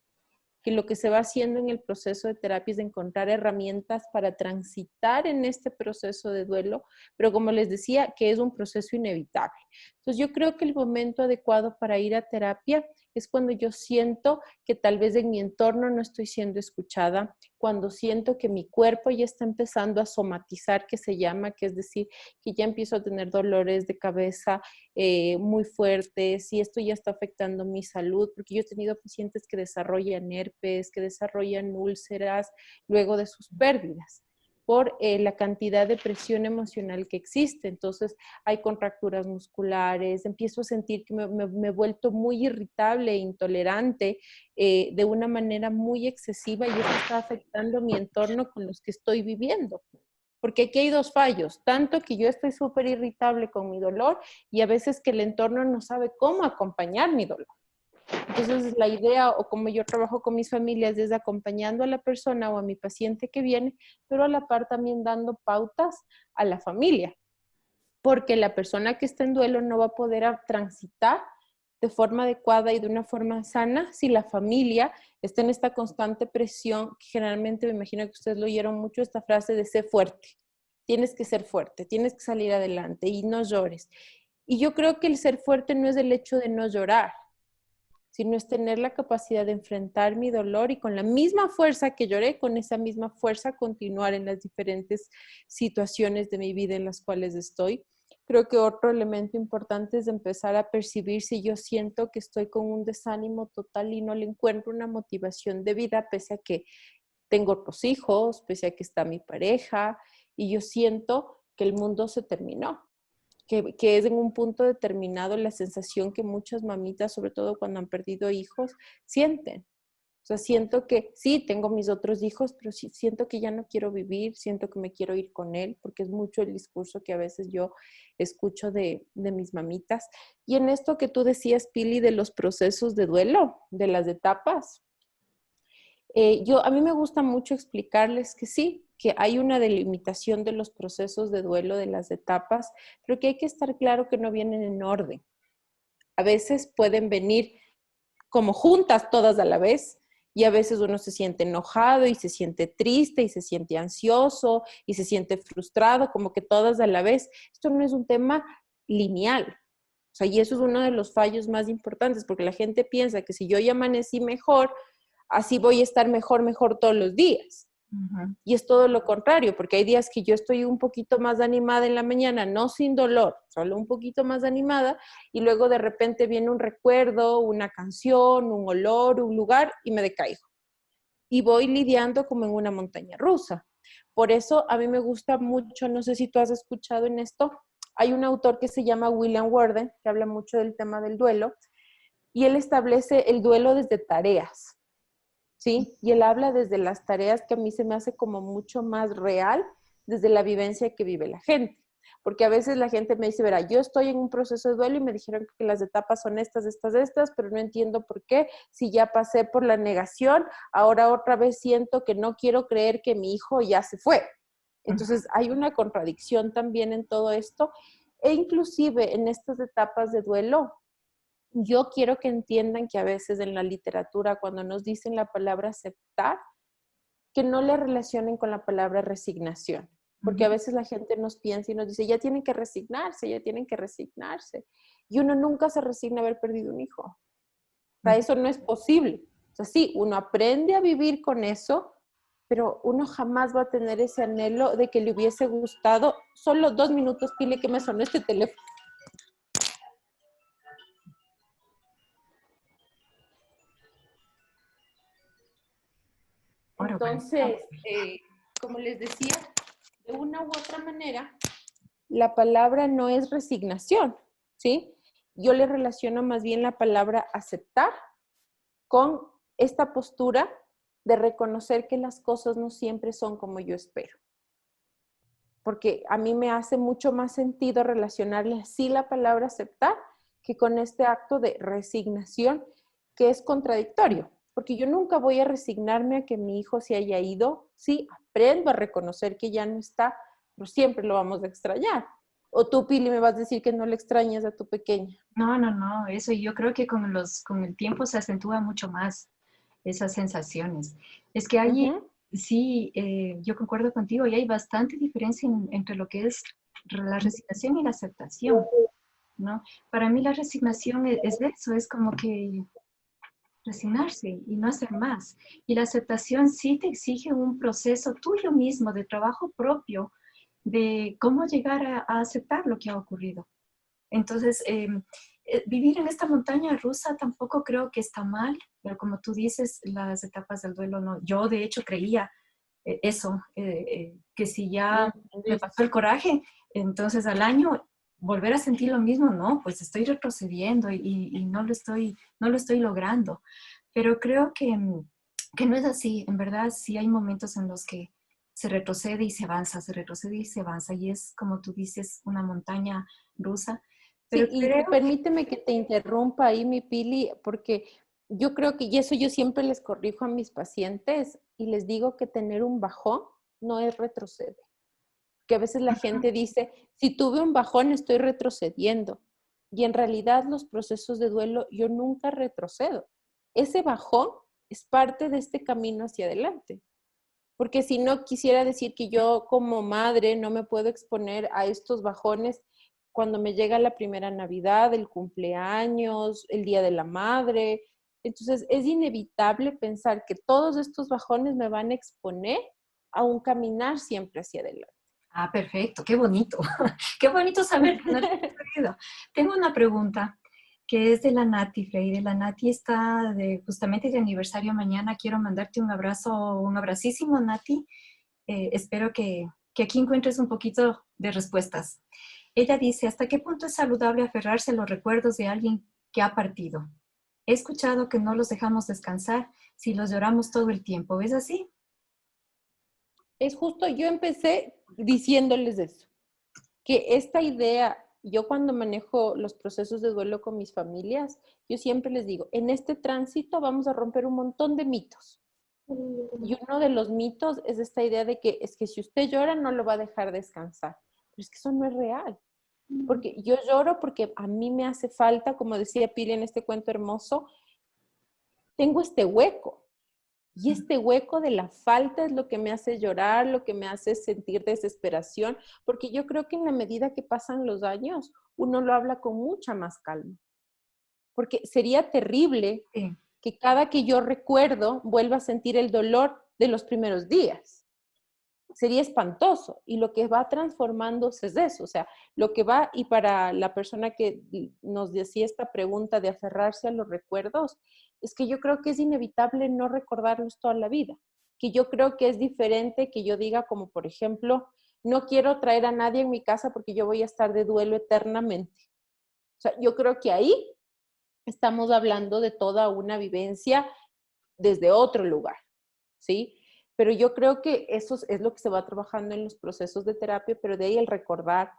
B: Que lo que se va haciendo en el proceso de terapia es encontrar herramientas para transitar en este proceso de duelo, pero como les decía, que es un proceso inevitable. Entonces yo creo que el momento adecuado para ir a terapia es cuando yo siento que tal vez en mi entorno no estoy siendo escuchada, cuando siento que mi cuerpo ya está empezando a somatizar, que se llama, que es decir, que ya empiezo a tener dolores de cabeza muy fuertes y esto ya está afectando mi salud, porque yo he tenido pacientes que desarrollan herpes, que desarrollan úlceras luego de sus pérdidas por la cantidad de presión emocional que existe. Entonces hay contracturas musculares, empiezo a sentir que me he vuelto muy irritable e intolerante de una manera muy excesiva y eso está afectando mi entorno con los que estoy viviendo. Porque aquí hay 2 fallos, tanto que yo estoy súper irritable con mi dolor y a veces que el entorno no sabe cómo acompañar mi dolor. Entonces, la idea o como yo trabajo con mis familias es acompañando a la persona o a mi paciente que viene, pero a la par también dando pautas a la familia, porque la persona que está en duelo no va a poder transitar de forma adecuada y de una forma sana si la familia está en esta constante presión, que generalmente me imagino que ustedes lo oyeron mucho, esta frase de ser fuerte. Tienes que ser fuerte, tienes que salir adelante y no llores. Y yo creo que el ser fuerte no es el hecho de no llorar, sino es tener la capacidad de enfrentar mi dolor y con la misma fuerza que lloré, con esa misma fuerza continuar en las diferentes situaciones de mi vida en las cuales estoy. Creo que otro elemento importante es empezar a percibir si yo siento que estoy con un desánimo total y no le encuentro una motivación de vida, pese a que tengo otros hijos, pese a que está mi pareja, y yo siento que el mundo se terminó. Que es en un punto determinado la sensación que muchas mamitas, sobre todo cuando han perdido hijos, sienten. O sea, siento que sí, tengo mis otros hijos, pero sí, siento que ya no quiero vivir, siento que me quiero ir con él, porque es mucho el discurso que a veces yo escucho de mis mamitas. Y en esto que tú decías, Pili, de los procesos de duelo, de las etapas, a mí me gusta mucho explicarles que sí, que hay una delimitación de los procesos de duelo, de las etapas, pero que hay que estar claro que no vienen en orden. A veces pueden venir como juntas todas a la vez y a veces uno se siente enojado y se siente triste y se siente ansioso y se siente frustrado, como que todas a la vez. Esto no es un tema lineal. O sea, y eso es uno de los fallos más importantes, porque la gente piensa que si yo ya amanecí mejor, así voy a estar mejor todos los días. Y es todo lo contrario, porque hay días que yo estoy un poquito más animada en la mañana, no sin dolor, solo un poquito más animada, y luego de repente viene un recuerdo, una canción, un olor, un lugar, y me decaigo. Y voy lidiando como en una montaña rusa. Por eso a mí me gusta mucho, no sé si tú has escuchado en esto, Hay un autor que se llama William Worden, que habla mucho del tema del duelo, y él establece el duelo desde tareas, ¿sí? Y él habla desde las tareas que a mí se me hace como mucho más real, desde la vivencia que vive la gente. Porque a veces la gente me dice, verá, yo estoy en un proceso de duelo y me dijeron que las etapas son estas, pero no entiendo por qué. Si ya pasé por la negación, ahora otra vez siento que no quiero creer que mi hijo ya se fue. Entonces hay una contradicción también en todo esto. E inclusive en estas etapas de duelo, yo quiero que entiendan que a veces en la literatura, cuando nos dicen la palabra aceptar, que no le relacionen con la palabra resignación, porque a veces la gente nos piensa y nos dice, ya tienen que resignarse, ya tienen que resignarse. Y uno nunca se resigna a haber perdido un hijo. O sea, eso no es posible. O sea, sí, uno aprende a vivir con eso, pero uno jamás va a tener ese anhelo de que le hubiese gustado. Solo 2 minutos, Pile, que me sonó este teléfono. Entonces, como les decía, de una u otra manera, la palabra no es resignación, ¿sí? Yo le relaciono más bien la palabra aceptar con esta postura de reconocer que las cosas no siempre son como yo espero. Porque a mí me hace mucho más sentido relacionarle así la palabra aceptar que con este acto de resignación que es contradictorio. Porque yo nunca voy a resignarme a que mi hijo se haya ido. Sí, aprendo a reconocer que ya no está, pero siempre lo vamos a extrañar. O tú, Pili, me vas a decir que no le extrañas a tu pequeña.
A: No, eso yo creo que con el tiempo se acentúa mucho más esas sensaciones. Es que hay, sí, yo concuerdo contigo, y hay bastante diferencia entre lo que es la resignación y la aceptación, ¿no? Para mí la resignación es eso, es como que resignarse y no hacer más. Y la aceptación sí te exige un proceso tuyo mismo, de trabajo propio, de cómo llegar a aceptar lo que ha ocurrido. Entonces, vivir en esta montaña rusa tampoco creo que está mal, pero como tú dices, las etapas del duelo no. Yo de hecho creía eso, que si ya me pasó el coraje, entonces al año volver a sentir lo mismo, no, pues estoy retrocediendo y no lo estoy logrando. Pero creo que no es así. En verdad, sí hay momentos en los que se retrocede y se avanza, se retrocede y se avanza. Y es, como tú dices, una montaña rusa. Pero
B: Sí, y
A: creo
B: permíteme que te interrumpa ahí, mi Pili, porque yo creo que, y eso yo siempre les corrijo a mis pacientes y les digo que tener un bajón no es retroceder. Que a veces la gente dice, si tuve un bajón estoy retrocediendo. Y en realidad los procesos de duelo yo nunca retrocedo. Ese bajón es parte de este camino hacia adelante. Porque si no quisiera decir que yo como madre no me puedo exponer a estos bajones cuando me llega la primera Navidad, el cumpleaños, el Día de la Madre. Entonces es inevitable pensar que todos estos bajones me van a exponer a un caminar siempre hacia adelante.
A: Ah, perfecto, qué bonito. Qué bonito saber que no te has perdido. Tengo una pregunta que es de la Nati, Freire. La Nati está justamente de aniversario mañana. Quiero mandarte un abrazo, un abracísimo, Nati. Espero que aquí encuentres un poquito de respuestas. Ella dice, ¿hasta qué punto es saludable aferrarse a los recuerdos de alguien que ha partido? He escuchado que no los dejamos descansar si los lloramos todo el tiempo. ¿Es así?
B: Es justo, yo empecé diciéndoles eso, que esta idea, yo cuando manejo los procesos de duelo con mis familias, yo siempre les digo, en este tránsito vamos a romper un montón de mitos. Y uno de los mitos es esta idea de que es que si usted llora no lo va a dejar descansar. Pero es que eso no es real. Porque yo lloro porque a mí me hace falta, como decía Pili en este cuento hermoso, tengo este hueco. Y este hueco de la falta es lo que me hace llorar, lo que me hace sentir desesperación, porque yo creo que en la medida que pasan los años, uno lo habla con mucha más calma. Porque sería terrible
A: Sí.
B: que cada que yo recuerdo vuelva a sentir el dolor de los primeros días. Sería espantoso. Y lo que va transformándose es eso. O sea, lo que va, y para la persona que nos decía esta pregunta de aferrarse a los recuerdos, es que yo creo que es inevitable no recordarlos toda la vida. Que yo creo que es diferente que yo diga como, por ejemplo, no quiero traer a nadie en mi casa porque yo voy a estar de duelo eternamente. O sea, yo creo que ahí estamos hablando de toda una vivencia desde otro lugar, ¿sí? Pero yo creo que eso es lo que se va trabajando en los procesos de terapia, pero de ahí el recordar,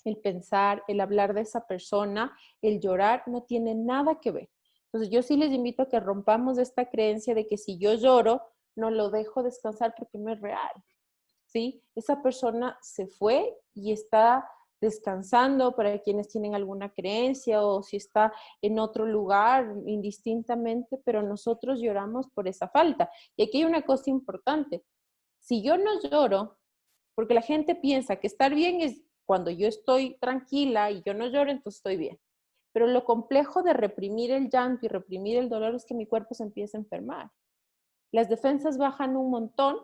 B: el pensar, el hablar de esa persona, el llorar, no tiene nada que ver. Entonces yo sí les invito a que rompamos esta creencia de que si yo lloro, no lo dejo descansar porque no es real, ¿sí? Esa persona se fue y está descansando para quienes tienen alguna creencia o si está en otro lugar indistintamente, pero nosotros lloramos por esa falta. Y aquí hay una cosa importante. Si yo no lloro, porque la gente piensa que estar bien es cuando yo estoy tranquila y yo no lloro, entonces estoy bien. Pero lo complejo de reprimir el llanto y reprimir el dolor es que mi cuerpo se empieza a enfermar. Las defensas bajan un montón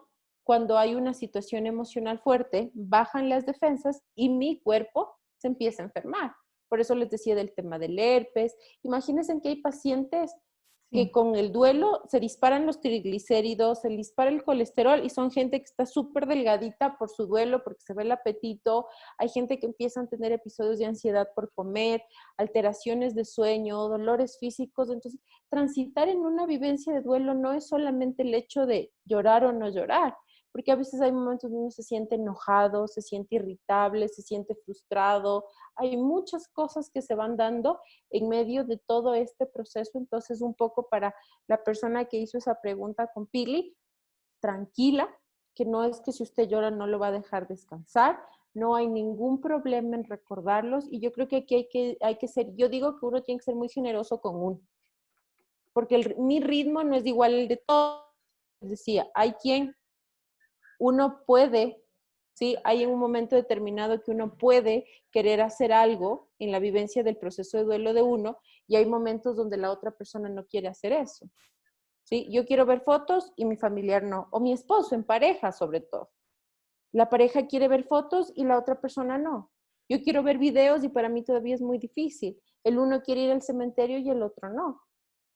B: cuando hay una situación emocional fuerte, bajan las defensas y mi cuerpo se empieza a enfermar. Por eso les decía del tema del herpes. Imagínense que hay pacientes que con el duelo se disparan los triglicéridos, se dispara el colesterol y son gente que está súper delgadita por su duelo, porque se ve el apetito. Hay gente que empieza a tener episodios de ansiedad por comer, alteraciones de sueño, dolores físicos. Entonces, transitar en una vivencia de duelo no es solamente el hecho de llorar o no llorar, porque a veces hay momentos donde uno se siente enojado, se siente irritable, se siente frustrado. Hay muchas cosas que se van dando en medio de todo este proceso. Entonces, un poco para la persona que hizo esa pregunta con Pili, tranquila, que no es que si usted llora no lo va a dejar descansar, no hay ningún problema en recordarlos y yo creo que aquí hay que ser, yo digo que uno tiene que ser muy generoso con uno, porque mi ritmo no es igual al de todos. Decía, hay quien uno puede, ¿sí? Hay un momento determinado que uno puede querer hacer algo en la vivencia del proceso de duelo de uno y hay momentos donde la otra persona no quiere hacer eso, ¿sí? Yo quiero ver fotos y mi familiar no, o mi esposo en pareja sobre todo. La pareja quiere ver fotos y la otra persona no. Yo quiero ver videos y para mí todavía es muy difícil. El uno quiere ir al cementerio y el otro no.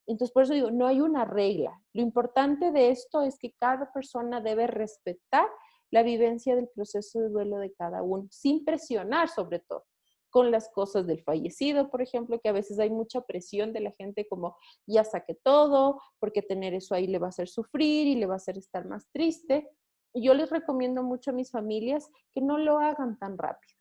B: Entonces, por eso digo, no hay una regla. Lo importante de esto es que cada persona debe respetar la vivencia del proceso de duelo de cada uno, sin presionar sobre todo, con las cosas del fallecido, por ejemplo, que a veces hay mucha presión de la gente como ya saque todo, porque tener eso ahí le va a hacer sufrir y le va a hacer estar más triste. Y yo les recomiendo mucho a mis familias que no lo hagan tan rápido,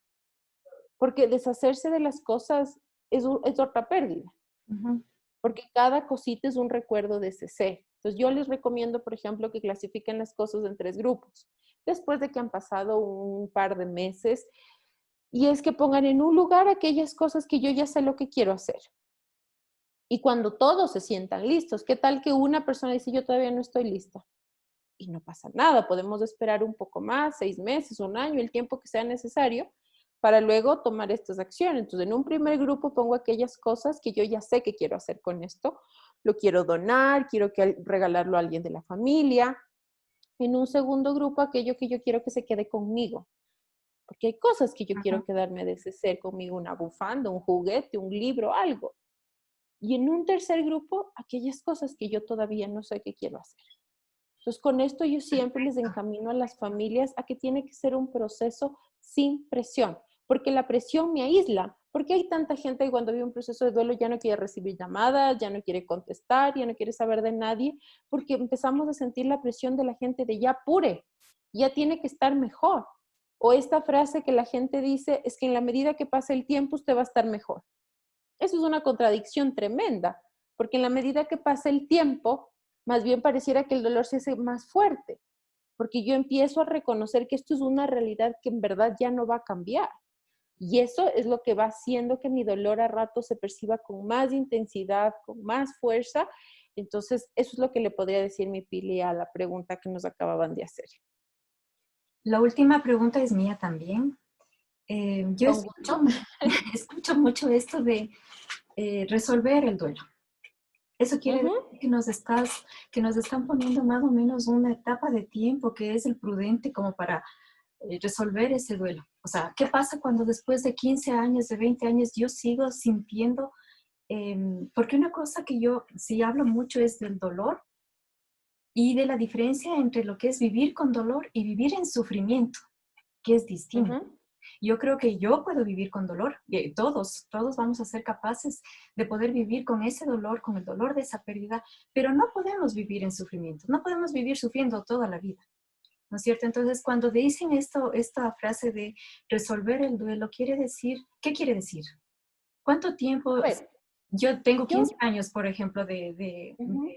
B: porque deshacerse de las cosas es otra pérdida. Uh-huh. Porque cada cosita es un recuerdo de ese ser. Entonces yo les recomiendo, por ejemplo, que clasifiquen las cosas en 3 grupos, después de que han pasado un par de meses, y es que pongan en un lugar aquellas cosas que yo ya sé lo que quiero hacer. Y cuando todos se sientan listos, ¿qué tal que una persona dice, yo todavía no estoy lista? Y no pasa nada, podemos esperar un poco más, 6 meses, 1 año, el tiempo que sea necesario, para luego tomar estas acciones. Entonces, en un primer grupo pongo aquellas cosas que yo ya sé que quiero hacer con esto. Lo quiero donar, quiero regalarlo a alguien de la familia. En un segundo grupo, aquello que yo quiero que se quede conmigo. Porque hay cosas que yo quiero quedarme de ese ser conmigo, una bufanda, un juguete, un libro, algo. Y en un tercer grupo, aquellas cosas que yo todavía no sé qué quiero hacer. Entonces, con esto yo siempre les encamino a las familias a que tiene que ser un proceso sin presión, porque la presión me aísla, porque hay tanta gente que cuando vive un proceso de duelo ya no quiere recibir llamadas, ya no quiere contestar, ya no quiere saber de nadie, porque empezamos a sentir la presión de la gente de ya apure, ya tiene que estar mejor. O esta frase que la gente dice es que en la medida que pase el tiempo usted va a estar mejor. Eso es una contradicción tremenda, porque en la medida que pasa el tiempo, más bien pareciera que el dolor se hace más fuerte, porque yo empiezo a reconocer que esto es una realidad que en verdad ya no va a cambiar. Y eso es lo que va haciendo que mi dolor a rato se perciba con más intensidad, con más fuerza. Entonces, eso es lo que le podría decir mi Pili a la pregunta que nos acababan de hacer.
A: La última pregunta es mía también. Yo escucho mucho esto de resolver el duelo. Eso quiere decir que nos están poniendo más o menos una etapa de tiempo que es el prudente como para resolver ese duelo. O sea, ¿qué pasa cuando después de 15 años, de 20 años, yo sigo sintiendo? Porque una cosa que yo sí hablo mucho es del dolor y de la diferencia entre lo que es vivir con dolor y vivir en sufrimiento. que es distinto.
B: Ujú.
A: Yo creo que yo puedo vivir con dolor. Todos vamos a ser capaces de poder vivir con ese dolor, con el dolor de esa pérdida, pero no podemos vivir en sufrimiento, no podemos vivir sufriendo toda la vida, ¿no es cierto? Entonces, cuando dicen esta frase de resolver el duelo, quiere decir, ¿qué quiere decir? ¿Cuánto
B: A
A: tiempo?
B: ver,
A: Yo tengo
B: yo,
A: 15 años, por ejemplo,
B: ujú,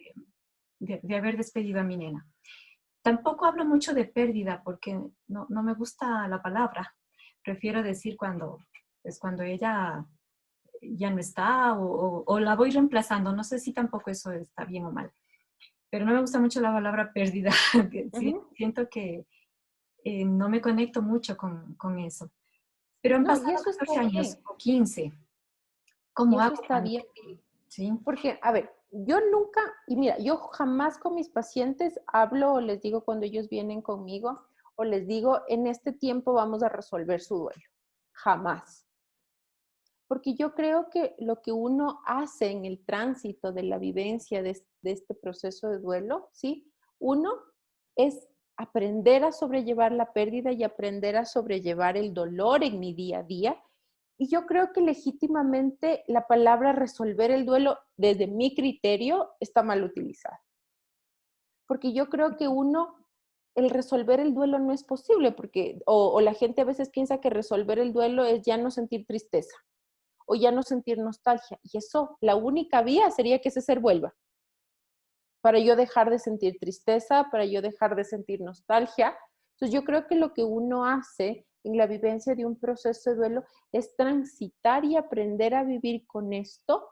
A: de haber despedido a mi nena. Tampoco hablo mucho de pérdida porque no me gusta la palabra. Prefiero decir cuando ella ya no está o la voy reemplazando. No sé si tampoco eso está bien o mal. Pero no me gusta mucho la palabra pérdida.
B: ujú.
A: Siento que no me conecto mucho con eso. Pero han
B: No, y
A: pasado
B: eso está
A: 14 años
B: bien,
A: o 15.
B: y
A: ¿Cómo
B: eso
A: hago
B: está
A: para no
B: bien.
A: sentir? ¿Sí?
B: Porque, a ver, yo nunca, y mira, yo jamás con mis pacientes hablo o les digo cuando ellos vienen conmigo, o les digo, en este tiempo vamos a resolver su duelo. Jamás. Porque yo creo que lo que uno hace en el tránsito de la vivencia de este proceso de duelo, ¿sí? Uno es aprender a sobrellevar la pérdida y aprender a sobrellevar el dolor en mi día a día. Y yo creo que legítimamente la palabra resolver el duelo, desde mi criterio, está mal utilizada. Porque yo creo que el resolver el duelo no es posible, porque, o la gente a veces piensa que resolver el duelo es ya no sentir tristeza o ya no sentir nostalgia. Y eso, la única vía sería que ese ser vuelva, para yo dejar de sentir tristeza, para yo dejar de sentir nostalgia. Entonces yo creo que lo que uno hace en la vivencia de un proceso de duelo es transitar y aprender a vivir con esto,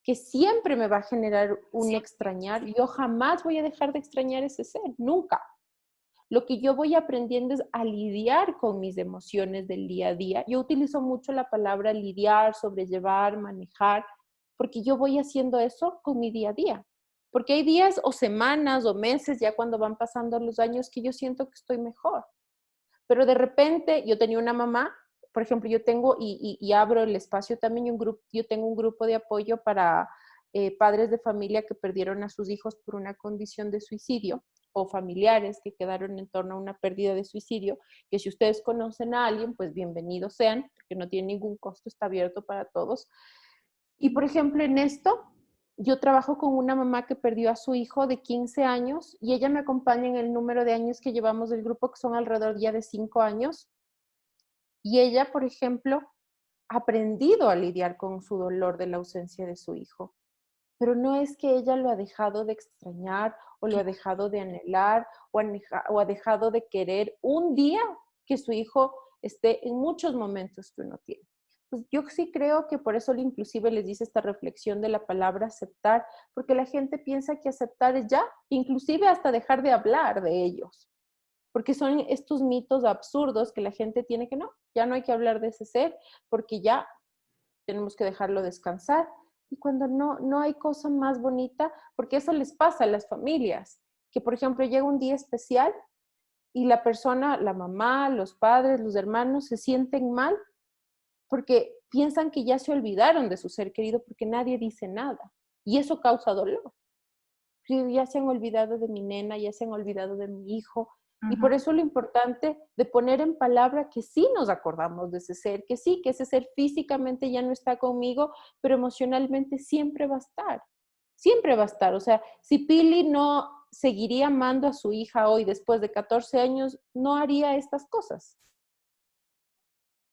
B: que siempre me va a generar un
A: Siempre.
B: extrañar. Yo jamás voy a dejar de extrañar ese ser, nunca. Lo que yo voy aprendiendo es a lidiar con mis emociones del día a día. Yo utilizo mucho la palabra lidiar, sobrellevar, manejar, porque yo voy haciendo eso con mi día a día. Porque hay días o semanas o meses ya cuando van pasando los años que yo siento que estoy mejor. Pero de repente yo tenía una mamá, por ejemplo, yo tengo y abro el espacio también, yo tengo un grupo de apoyo para padres de familia que perdieron a sus hijos por una condición de suicidio o familiares que quedaron en torno a una pérdida de suicidio, que si ustedes conocen a alguien, pues bienvenidos sean, porque no tiene ningún costo, está abierto para todos. Y por ejemplo, en esto, yo trabajo con una mamá que perdió a su hijo de 15 años y ella me acompaña en el número de años que llevamos del grupo, que son alrededor ya de 5 años. Y ella, por ejemplo, ha aprendido a lidiar con su dolor de la ausencia de su hijo. Pero no es que ella lo ha dejado de extrañar o lo ha dejado de anhelar o ha dejado de querer un día que su hijo esté en muchos momentos que uno tiene. Pues yo sí creo que por eso inclusive les dice esta reflexión de la palabra aceptar, porque la gente piensa que aceptar es ya, inclusive hasta dejar de hablar de ellos, porque son estos mitos absurdos que la gente tiene que no, ya no hay que hablar de ese ser, porque ya tenemos que dejarlo descansar. Y cuando no hay cosa más bonita, porque eso les pasa a las familias, que por ejemplo llega un día especial y la persona, la mamá, los padres, los hermanos se sienten mal porque piensan que ya se olvidaron de su ser querido porque nadie dice nada. Y eso causa dolor. Ya se han olvidado de mi nena, ya se han olvidado de mi hijo. Y
A: Ujú.
B: por eso lo importante de poner en palabra que sí nos acordamos de ese ser, que sí, que ese ser físicamente ya no está conmigo, pero emocionalmente siempre va a estar. Siempre va a estar. O sea, si Pili no seguiría amando a su hija hoy después de 14 años, no haría estas cosas.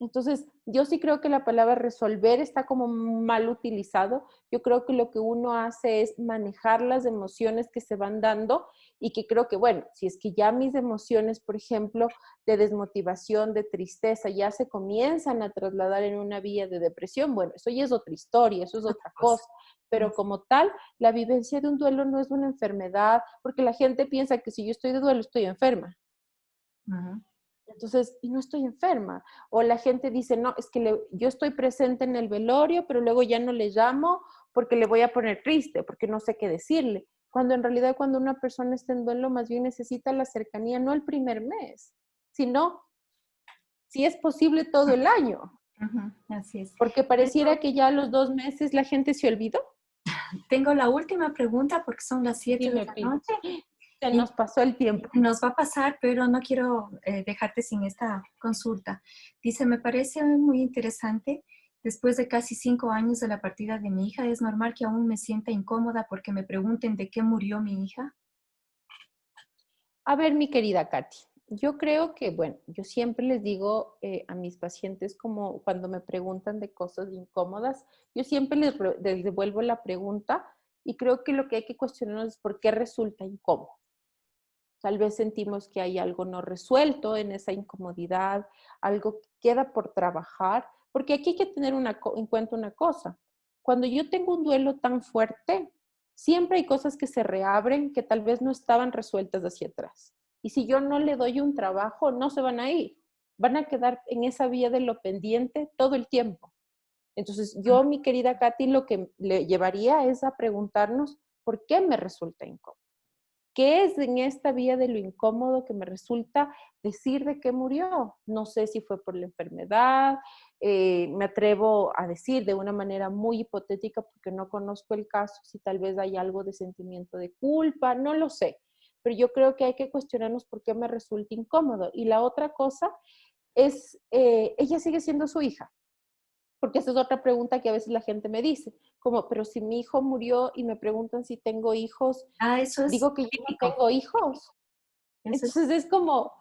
B: Entonces, yo sí creo que la palabra resolver está como mal utilizado. Yo creo que lo que uno hace es manejar las emociones que se van dando y que creo que, bueno, si es que ya mis emociones, por ejemplo, de desmotivación, de tristeza, ya se comienzan a trasladar en una vía de depresión, bueno, eso ya es otra historia, eso es
A: Otra
B: otra
A: cosa.
B: cosa. Pero como tal, la vivencia de un duelo no es una enfermedad, porque la gente piensa que si yo estoy de duelo, estoy enferma.
A: Ujú.
B: Entonces, y no estoy enferma. O la gente dice, no, es que yo estoy presente en el velorio, pero luego ya no le llamo porque le voy a poner triste, porque no sé qué decirle. Cuando en realidad cuando una persona está en duelo, más bien necesita la cercanía, no el primer mes, sino, si es posible, todo el año.
A: Ujú, así es.
B: Porque pareciera que ya a los 2 meses la gente se olvidó.
A: Tengo la última pregunta porque son las 7 de
B: Dime,
A: la
B: Pili.
A: noche.
B: Se nos pasó el tiempo.
A: Nos va a pasar, pero no quiero dejarte sin esta consulta. Dice, me parece muy interesante. Después de casi 5 años de la partida de mi hija, ¿es normal que aún me sienta incómoda porque me pregunten de qué murió mi hija?
B: A ver, mi querida Katy, yo creo que, bueno, yo siempre les digo a mis pacientes como cuando me preguntan de cosas incómodas, yo siempre les devuelvo la pregunta y creo que lo que hay que cuestionarnos es por qué resulta incómodo. Tal vez sentimos que hay algo no resuelto en esa incomodidad, algo que queda por trabajar, porque aquí hay que tener en cuenta una cosa. Cuando yo tengo un duelo tan fuerte, siempre hay cosas que se reabren que tal vez no estaban resueltas hacia atrás. Y si yo no le doy un trabajo, no se van a ir. Van a quedar en esa vía de lo pendiente todo el tiempo. Entonces, yo, mi querida Katy, lo que le llevaría es a preguntarnos por qué me resulta incómodo. ¿Qué es en esta vía de lo incómodo que me resulta decir de qué murió? No sé si fue por la enfermedad, me atrevo a decir de una manera muy hipotética porque no conozco el caso, si tal vez hay algo de sentimiento de culpa, no lo sé, pero yo creo que hay que cuestionarnos por qué me resulta incómodo. Y la otra cosa es, ella sigue siendo su hija. Porque esa es otra pregunta que a veces la gente me dice, como, pero si mi hijo murió y me preguntan si tengo hijos,
A: Ah, eso es
B: digo que yo no
A: típico.
B: tengo hijos.
A: Eso es,
B: Entonces es como,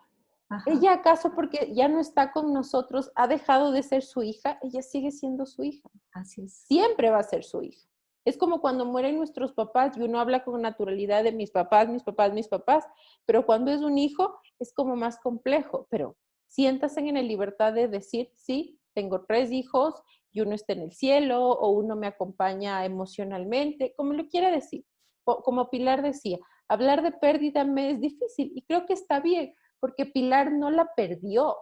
A: ajá,
B: ella acaso porque ya no está con nosotros, ha dejado de ser su hija, ella sigue siendo su hija.
A: así es.
B: Siempre va a ser su hija. Es como cuando mueren nuestros papás y uno habla con naturalidad de mis papás, mis papás, mis papás, pero cuando es un hijo es como más complejo, pero siéntase en la libertad de decir, sí, tengo 3 hijos y uno está en el cielo o uno me acompaña emocionalmente, como lo quiera decir. Como Pilar decía, hablar de pérdida me es difícil y creo que está bien, porque Pilar no la perdió.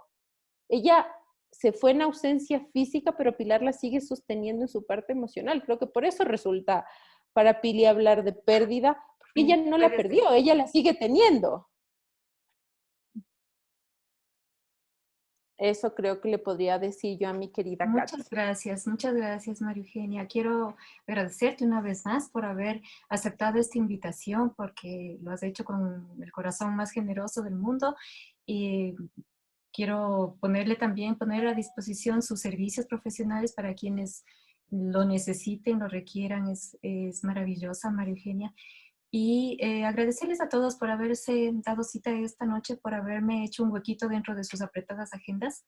B: Ella se fue en ausencia física, pero Pilar la sigue sosteniendo en su parte emocional. Creo que por eso resulta para Pili hablar de pérdida, porque ella no la perdió, ella la sigue teniendo. Eso creo que le podría decir yo a mi querida Katy.
A: Muchas gracias, María Eugenia. Quiero agradecerte una vez más por haber aceptado esta invitación, porque lo has hecho con el corazón más generoso del mundo. Y quiero poner a disposición sus servicios profesionales para quienes lo necesiten, lo requieran. Es maravillosa, María Eugenia. Y agradecerles a todos por haberse dado cita esta noche, por haberme hecho un huequito dentro de sus apretadas agendas.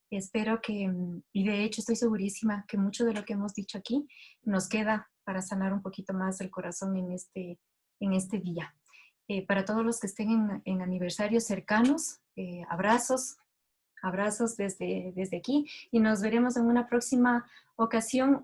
A: Espero que, y de hecho estoy segurísima que mucho de lo que hemos dicho aquí nos queda para sanar un poquito más el corazón en este día. Para todos los que estén en aniversarios cercanos, abrazos desde aquí y nos veremos en una próxima ocasión.